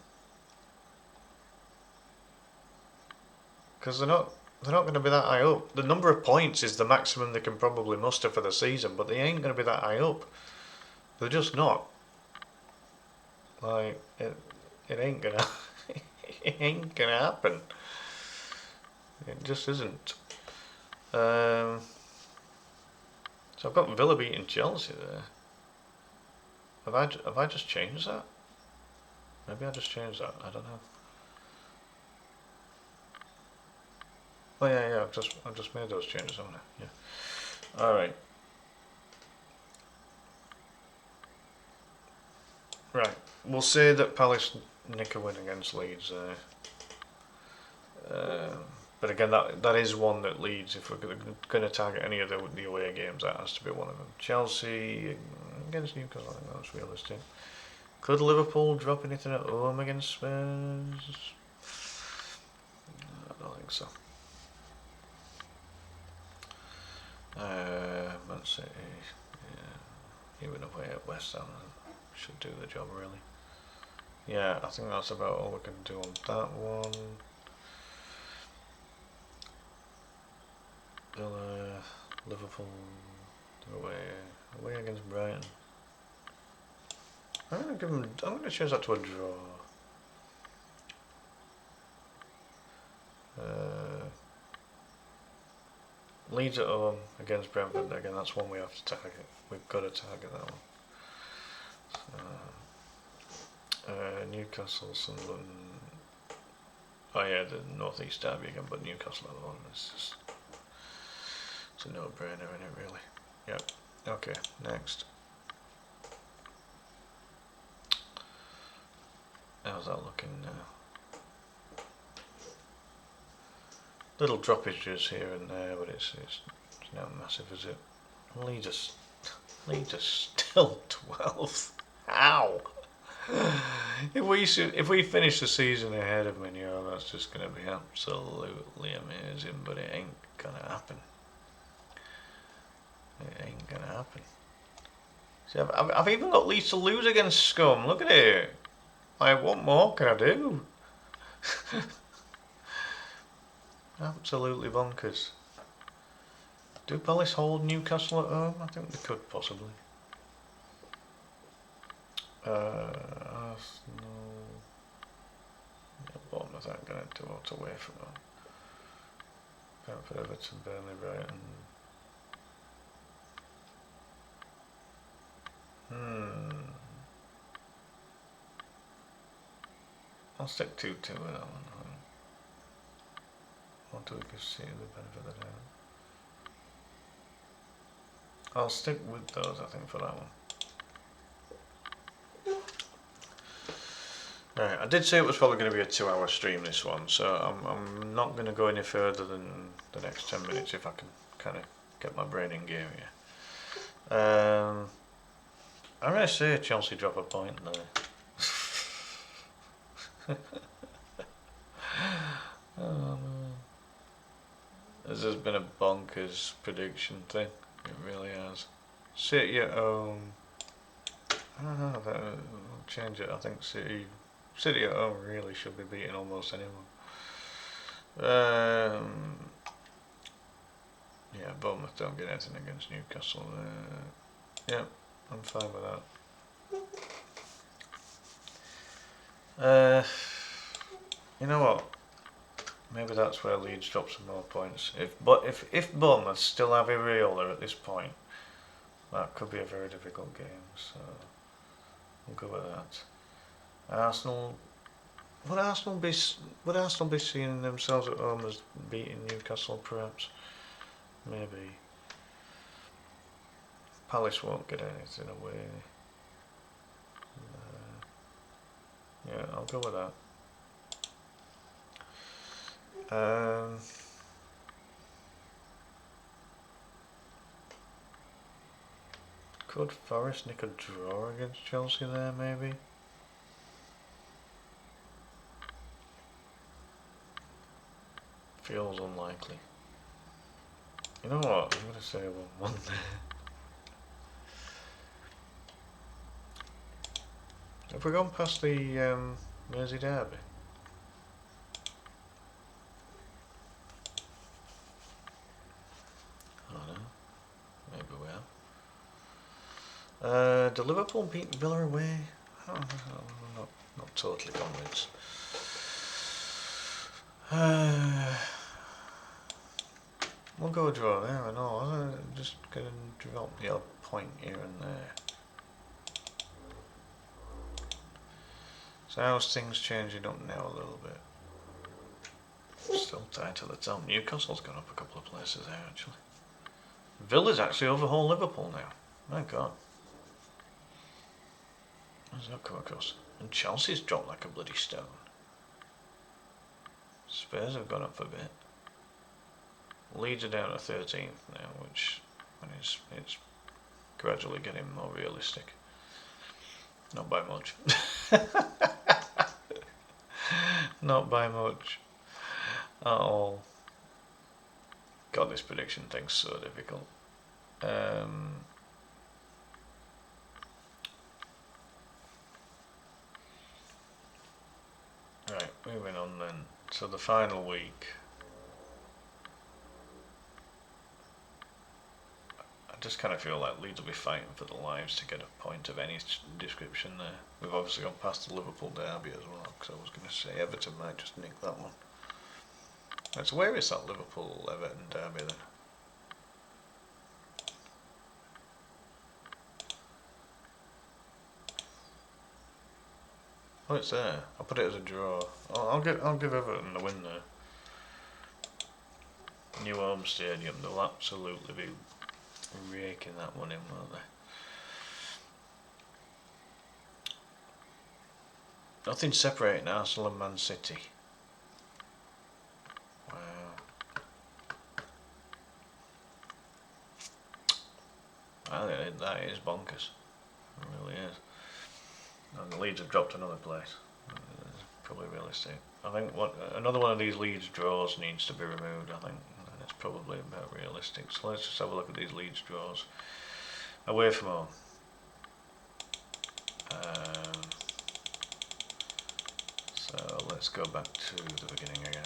because they're not going to be that high up. The number of points is the maximum they can probably muster for the season, but they ain't going to be that high up. They're just not. Like it ain't gonna it ain't gonna happen. It just isn't. So I've got Villa beating Chelsea there. Have I just changed that? Maybe I just changed that. I don't know. Oh yeah. I've just made those changes, haven't I? Yeah. All right. Right. We'll say that Palace nick a win against Leeds. But again, that is one that Leeds, if we're going to target any of the away games, that has to be one of them. Chelsea against Newcastle, I think that's realistic. Could Liverpool drop anything at home against Spurs? I don't think so. Man City, yeah. Even away at West Ham should do the job, really. Yeah, I think that's about all we can do on that one. Villa, Liverpool, away against Brighton. I'm going to change that to a draw. Leeds at home against Brentford. Again, that's one we have to target. We've got to target that one. Newcastle, Sunderland. Oh yeah, the North East derby again, but Newcastle at the one. It's a no-brainer, isn't it, really? Yep. Okay, next. How's that looking now? Little droppages here and there, but it's not massive, is it? Leeds are still 12th. How? If we finish the season ahead of Man U, that's just going to be absolutely amazing, but it ain't going to happen. It ain't going to happen. See, I've even got Leeds to lose against Scum. Look at it. Like, what more can I do? Absolutely bonkers. Do Palace hold Newcastle at home? I think they could possibly. Arsenal. Yeah, Bournemouth aren't going to do what's away from home. Brentford, Everton, Burnley, Brighton. I'll stick 2-2 with that one. What do we give City the benefit of the doubt? I'll stick with those, I think, for that one. Right, I did say it was probably going to be a 2-hour stream, this one, so I'm not going to go any further than the next 10 minutes if I can kind of get my brain in gear here. I'm going to say Chelsea drop a point there. Oh, no. This has been a bonkers prediction thing. It really has. City at home. I don't know. I'll change it. I think City at home really should be beating almost anyone. Yeah, Bournemouth don't get anything against Newcastle. Yeah, I'm fine with that. You know what? Maybe that's where Leeds drop some more points. If Bournemouth still have Iriola at this point, that could be a very difficult game. So we'll go with that. Arsenal. Would Arsenal be seeing themselves at home as beating Newcastle? Perhaps. Maybe. Palace won't get anything away. Yeah, I'll go with that. Could Forest nick a draw against Chelsea there, maybe? Feels unlikely. You know what? I'm going to say 1-1 there. Have we gone past the Mersey derby? I don't know. Maybe we have. Do Liverpool beat Villa away? I'm not totally convinced. We'll go draw there, I know. I'm just going to drop the odd point here and there. So how's things changing up now a little bit? Still tight at the top. Newcastle's gone up a couple of places there, actually. Villa's actually overhauled Liverpool now. My God. How's that come across? And Chelsea's dropped like a bloody stone. Spurs have gone up a bit. Leeds are down to 13th now, which it's gradually getting more realistic. Not by much. Not by much at all. God, this prediction thing's so difficult. Right, moving on then. So the final week. I just kind of feel like Leeds will be fighting for their lives to get a point of any description there. We've obviously gone past the Liverpool derby as well, because I was going to say Everton might just nick that one. Right, so where is that Liverpool-Everton derby then? Oh, it's there. I'll put it as a draw. I'll give Everton the win there. New home stadium. They'll absolutely be raking that one in, won't they? Nothing separating Arsenal and Man City. Wow. That is bonkers. It really is. And the Leeds have dropped another place. It's probably realistic. I think another one of these Leeds draws needs to be removed, I think. And it's probably about realistic. So let's just have a look at these Leeds draws. Away from home. So let's go back to the beginning again.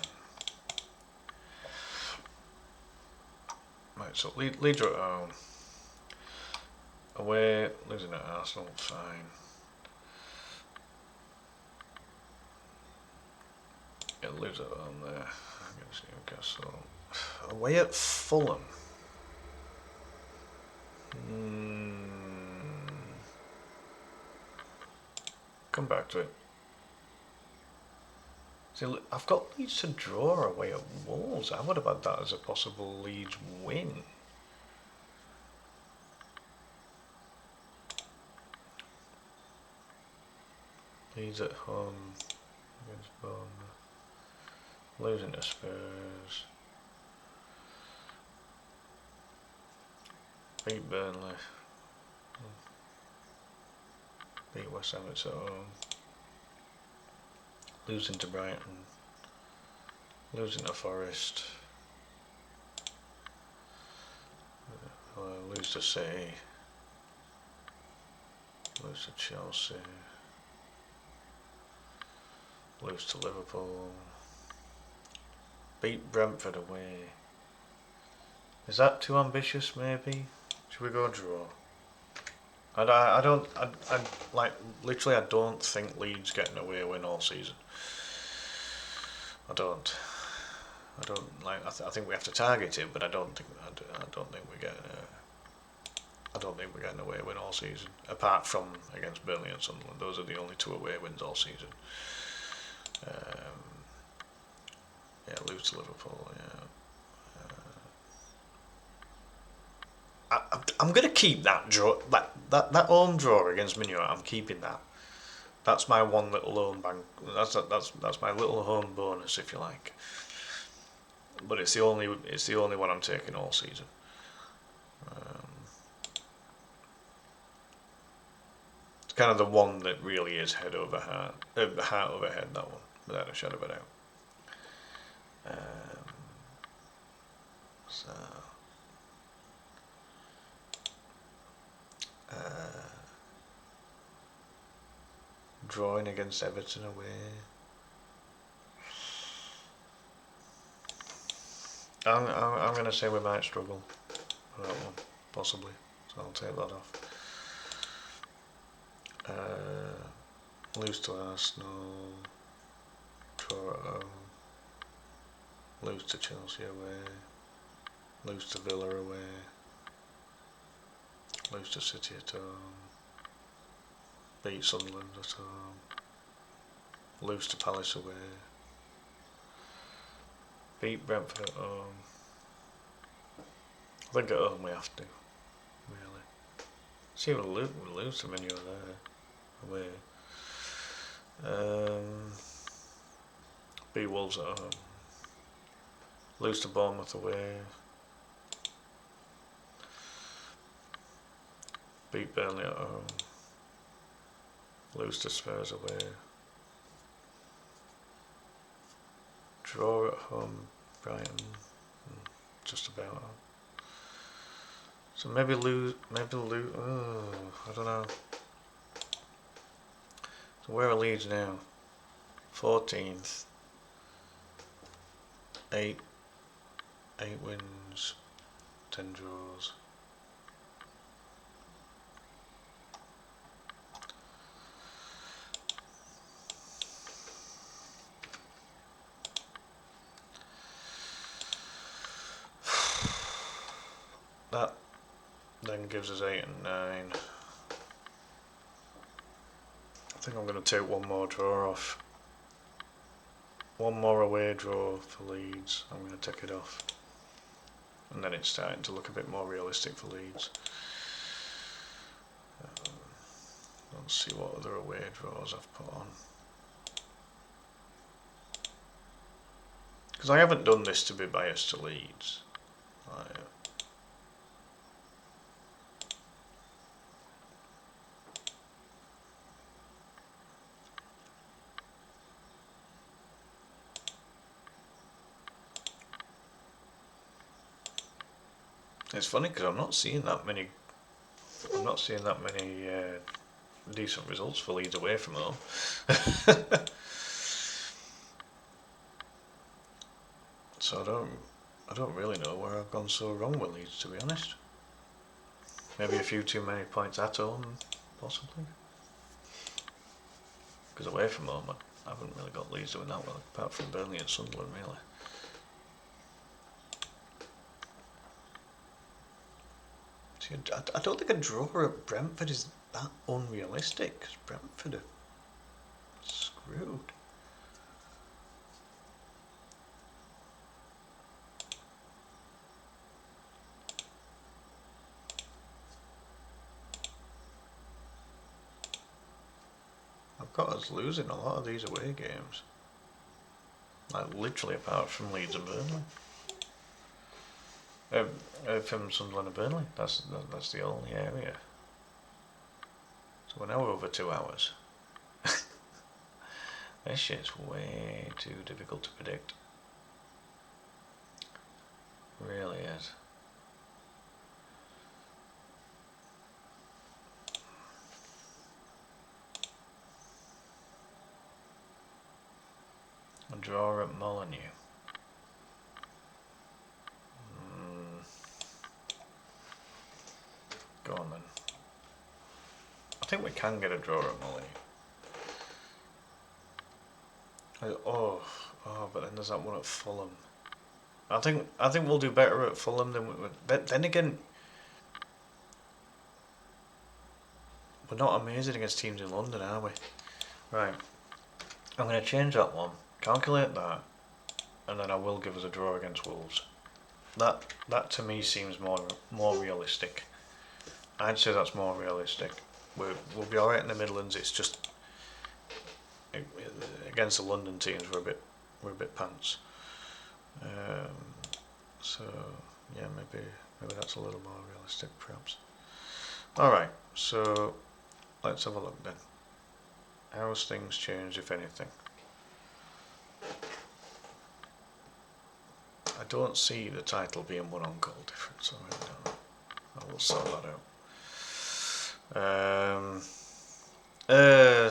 Right, so Leeds are at home. Away, losing at Arsenal, fine. Yeah, lose at home there against Newcastle. Away at Fulham. Come back to it. See, I've got Leeds to draw away at Wolves. I would have had that as a possible Leeds win. Leeds at home against Bournemouth. Losing to Spurs. Beat Burnley. Beat West Ham at home. Losing to Brighton. Losing to Forest. Lose to City. Lose to Chelsea. Lose to Liverpool. Beat Brentford away. Is that too ambitious? Maybe. Should we go draw? I don't. I like literally. I don't think Leeds getting away win all season. I don't like. I think we have to target it, but I don't think we get. I don't think we're getting away win all season. Apart from against Burnley and Sunderland, those are the only 2 away wins all season. Yeah, lose to Liverpool. Yeah. I'm gonna keep that draw. That home draw against Minu. I'm keeping that. That's my one little home bank. That's my little home bonus, if you like. But it's the only one I'm taking all season. It's kind of the one that really is head over heart, heart over head. That one, without a shadow of a doubt. So. Drawing against Everton away. I'm going to say we might struggle for that one, possibly. So I'll take that off. Lose to Arsenal. Draw at home. Lose to Chelsea away. Lose to Villa away. Lose to City at home. Beat Sunderland at home. Lose to Palace away. Beat Brentford at home. I think at home we have to, really. See, we'll lose to Menu there, away. Beat Wolves at home. Lose to Bournemouth away. Beat Burnley at home. Lose to Spurs away. Draw at home, Brighton. Just about. So maybe lose. Oh, I don't know. So where are Leeds now? 14th. 8 wins, 10 draws. That then gives us 8 and 9. I think I'm going to take one more draw off. One more away draw for Leeds. I'm going to take it off. And then it's starting to look a bit more realistic for Leeds. Let's see what other away draws I've put on. Because I haven't done this to be biased to Leeds. It's funny because I'm not seeing that many decent results for Leeds away from home. So I I don't really know where I've gone so wrong with Leeds, to be honest. Maybe a few too many points at home, possibly. Because away from home, I haven't really got Leeds doing that well, apart from Burnley and Sunderland, really. See, I don't think a draw at Brentford is that unrealistic, because Brentford are screwed. I've got us losing a lot of these away games. Like literally apart from Leeds and Burnley. From Sunderland and Burnley, that's the only area. So we're now over 2 hours. This shit's way too difficult to predict. Really is. A draw at Molineux. Go on then. I think we can get a draw at Molineux. But then there's that one at Fulham. I think we'll do better at Fulham than we would. But then again, we're not amazing against teams in London, are we? Right. I'm going to change that one. Calculate that, and then I will give us a draw against Wolves. That to me seems more realistic. I'd say that's more realistic. We'll be alright in the Midlands. It's just against the London teams we're a bit pants. So yeah, maybe that's a little more realistic, perhaps. All right, so let's have a look then. How's things changed, if anything? I don't see the title being one on goal difference. I will sort that out.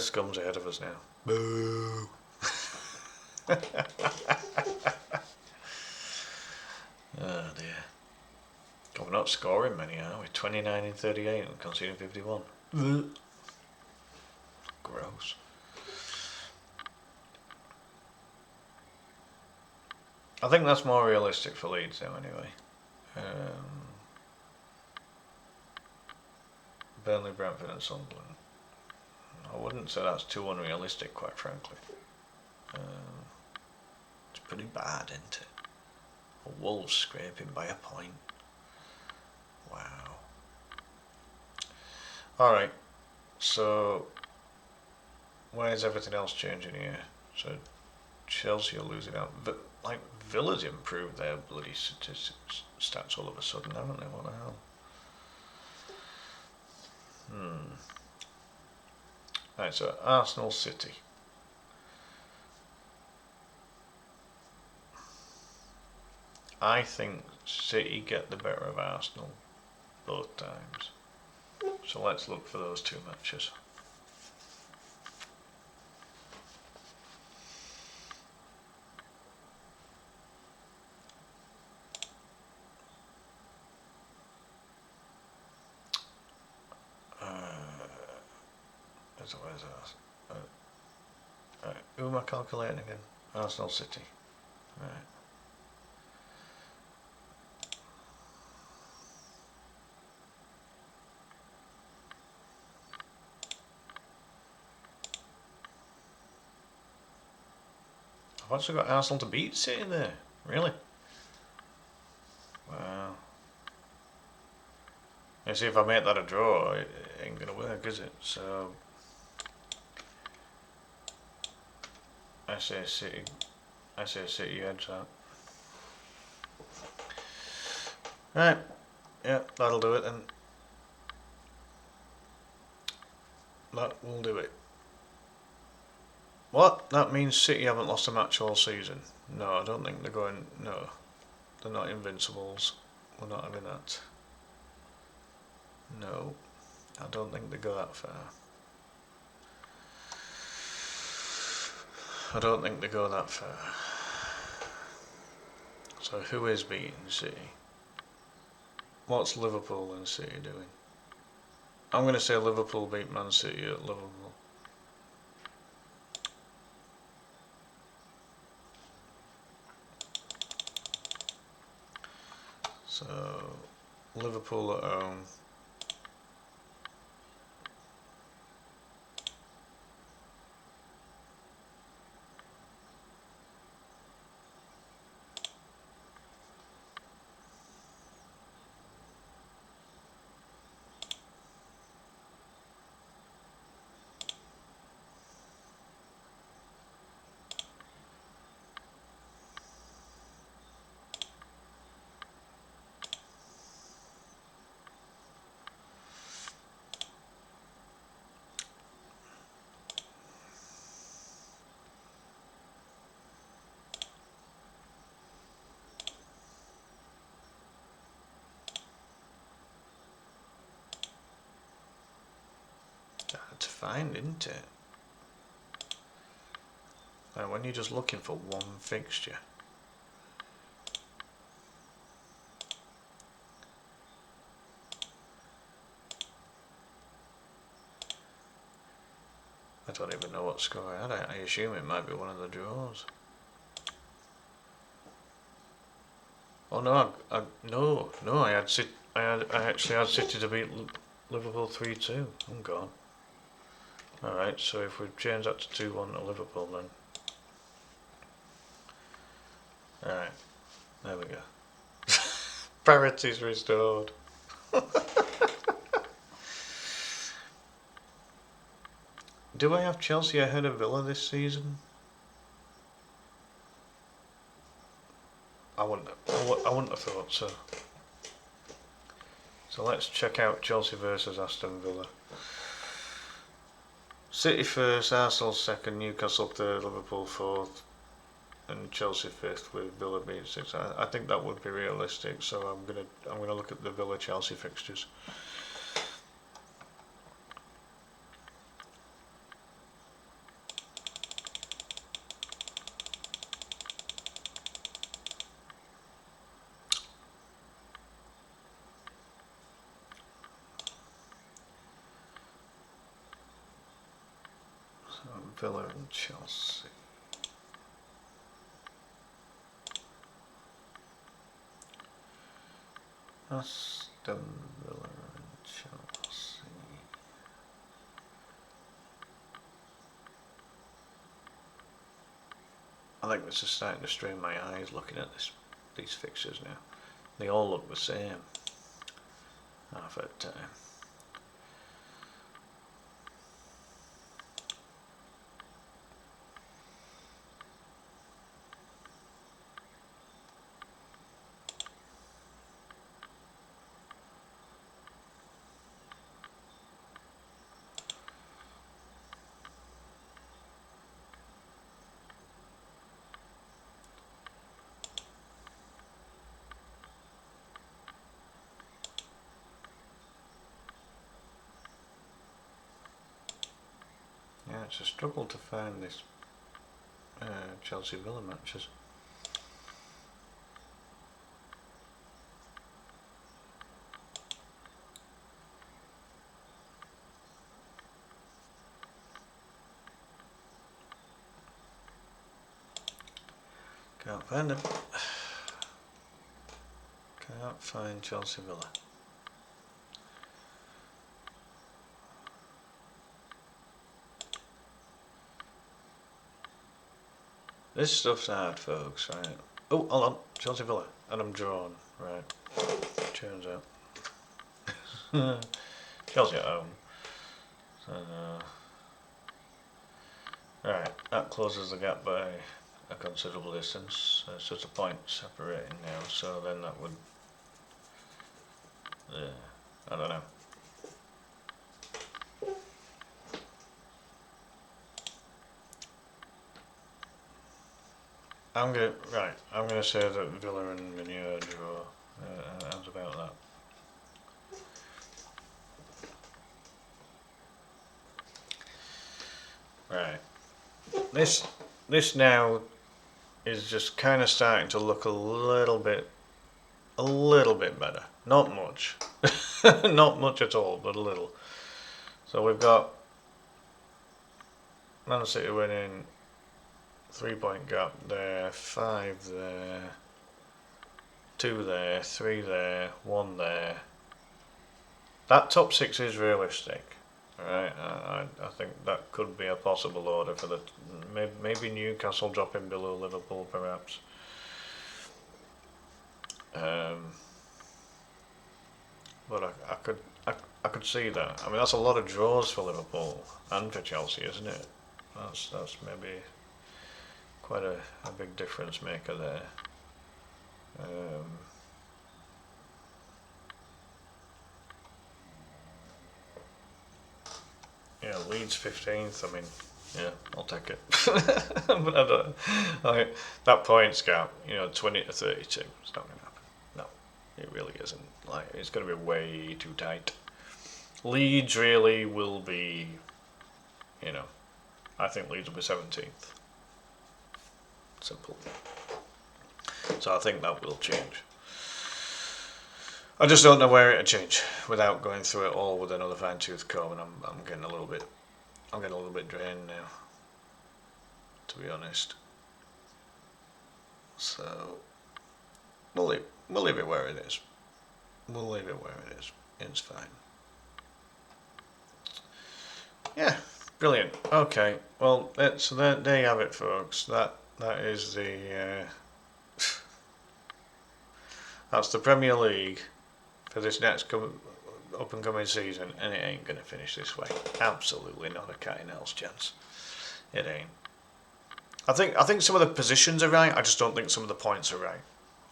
Scum's ahead of us now. Boo! Oh dear. We're not scoring many, are we? 29 in 38 and conceding 51. Gross. I think that's more realistic for Leeds now, anyway. Burnley, Brentford and Sunderland. I wouldn't say that's too unrealistic, quite frankly. It's pretty bad, isn't it? Wolves scraping by a point. Wow. Alright, so where's everything else changing here? So Chelsea are losing out. But like Villa's improved their bloody statistics stats all of a sudden, haven't they? What the hell? Right, so Arsenal City. I think City get the better of Arsenal both times. So let's look for those two matches. Where's Arsenal? Right, who am I calculating again? Arsenal City. Right. I've also got Arsenal to beat City there. Really? Wow. You see, if I make that a draw, it ain't gonna work, is it? So I say City edge that. Right. Yeah, that'll do it then. That will do it. What? That means City haven't lost a match all season? No, I don't think they're going. No, they're not invincibles. We're not having that. No, I don't think they go that far. I don't think they go that far. So who is beating City? What's Liverpool and City doing? I'm going to say Liverpool beat Man City at Liverpool. So Liverpool at home. Hard to find, isn't it? Like when you're just looking for one fixture. I don't even know what score I had. I assume it might be one of the draws. Oh no! No! I actually had City to beat Liverpool 3-2. I'm gone. All right. So if we change that to 2-1 to Liverpool, then. All right. There we go. Parity's restored. Do I have Chelsea ahead of Villa this season? I wouldn't have thought so. So let's check out Chelsea versus Aston Villa. City first, Arsenal second, Newcastle third, Liverpool fourth, and Chelsea fifth with Villa being sixth. I think that would be realistic. So I'm gonna look at the Villa Chelsea fixtures. Villa and Chelsea. Aston Villa and Chelsea. I think this is starting to strain my eyes looking at these fixtures now. They all look the same half at time. Yeah, it's a struggle to find this Chelsea Villa matches. Can't find them. Can't find Chelsea Villa. This stuff's hard, folks, right? Oh, hold on, Chelsea Villa, and I'm drawn, right? Turns out. Chelsea at home. Right, that closes the gap by a considerable distance. It's just a point separating now, so then that would... I don't know. I'm gonna say that Villa and Manure draw. How's about that? Right. This now is just kind of starting to look a little bit better. Not much, not much at all, but a little. So we've got Man City winning, 3-point gap there, 5 there, 2 there, 3 there, 1 there. That top 6 is realistic. Right, I think that could be a possible order for the maybe Newcastle dropping below Liverpool perhaps. But I could see that. I mean, that's a lot of draws for Liverpool and for Chelsea, isn't it? That's maybe quite a big difference maker there. Yeah, Leeds 15th. I mean, yeah, I'll take it. But I don't. That points gap, 20 to 32. It's not going to happen. No, it really isn't. Like, it's going to be way too tight. Leeds really will be, I think Leeds will be 17th. Simple. So I think that will change. I just don't know where it'll change without going through it all with another fine-tooth comb, and I'm getting a little bit drained now, to be honest. So we'll leave it where it is. We'll leave it where it is. It's fine. Yeah, brilliant. Okay, well, so there you have it, folks. That is the that's the Premier League for this next up and coming season, and it ain't gonna finish this way. Absolutely not a cat in hell's chance. It ain't. I think some of the positions are right. I just don't think some of the points are right.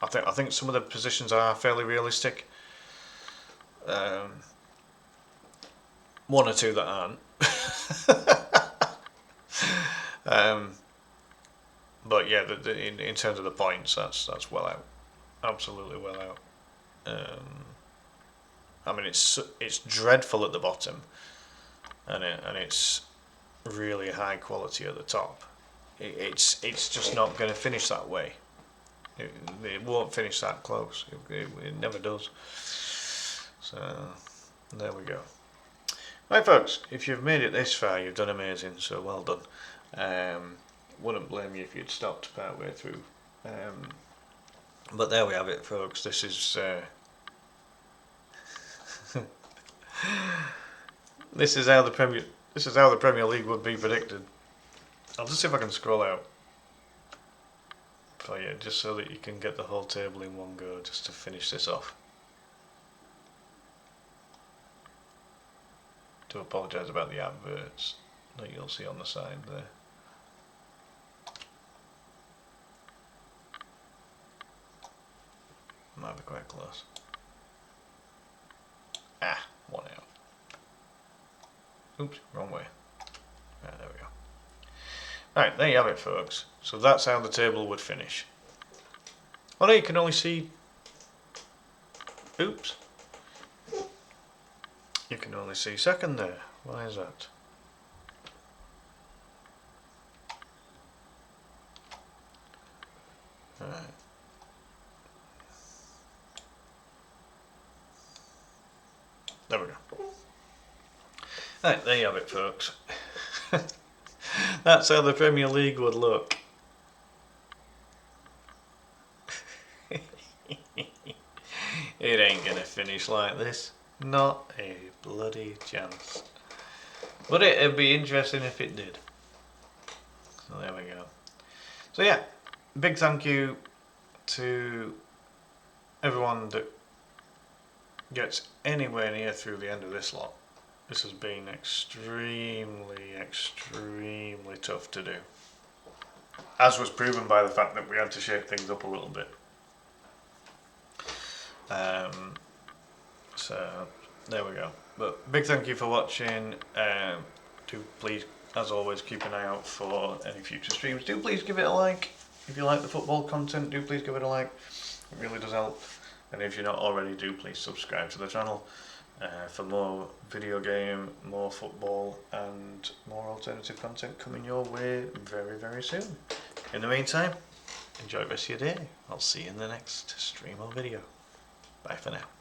I think some of the positions are fairly realistic. One or two that aren't. But yeah, in terms of the points, that's well out. Absolutely well out. I mean, it's dreadful at the bottom, and it's really high quality at the top. It's just not going to finish that way. It won't finish that close. It never does. So there we go. Right, folks, if you've made it this far, you've done amazing. So well done. Wouldn't blame you if you'd stopped partway through. But there we have it, folks. This is this is how the Premier League would be predicted. I'll just see if I can scroll out for you, just so that you can get the whole table in one go, just to finish this off. To apologise about the adverts that you'll see on the side there. Might be quite close. One out. Oops, wrong way. There we go. Right, there you have it, folks. So that's how the table would finish. Oh no, you can only see... Oops. You can only see second there. Why is that? Right. There we go. Right, there you have it, folks. That's how the Premier League would look. It ain't gonna finish like this. Not a bloody chance. But it'd be interesting if it did. So there we go. So yeah, big thank you to everyone that gets anywhere near through the end of this lot. This has been extremely tough to do, as was proven by the fact that we had to shake things up a little bit. So there we go. But big thank you for watching. Do please, as always, keep an eye out for any future streams. Do please give it a like. If you like the football content, do please give it a like. It really does help. And if you're not already, do please subscribe to the channel for more video game, more football, and more alternative content coming your way very soon. In the meantime, enjoy the rest of your day. I'll see you in the next stream or video. Bye for now.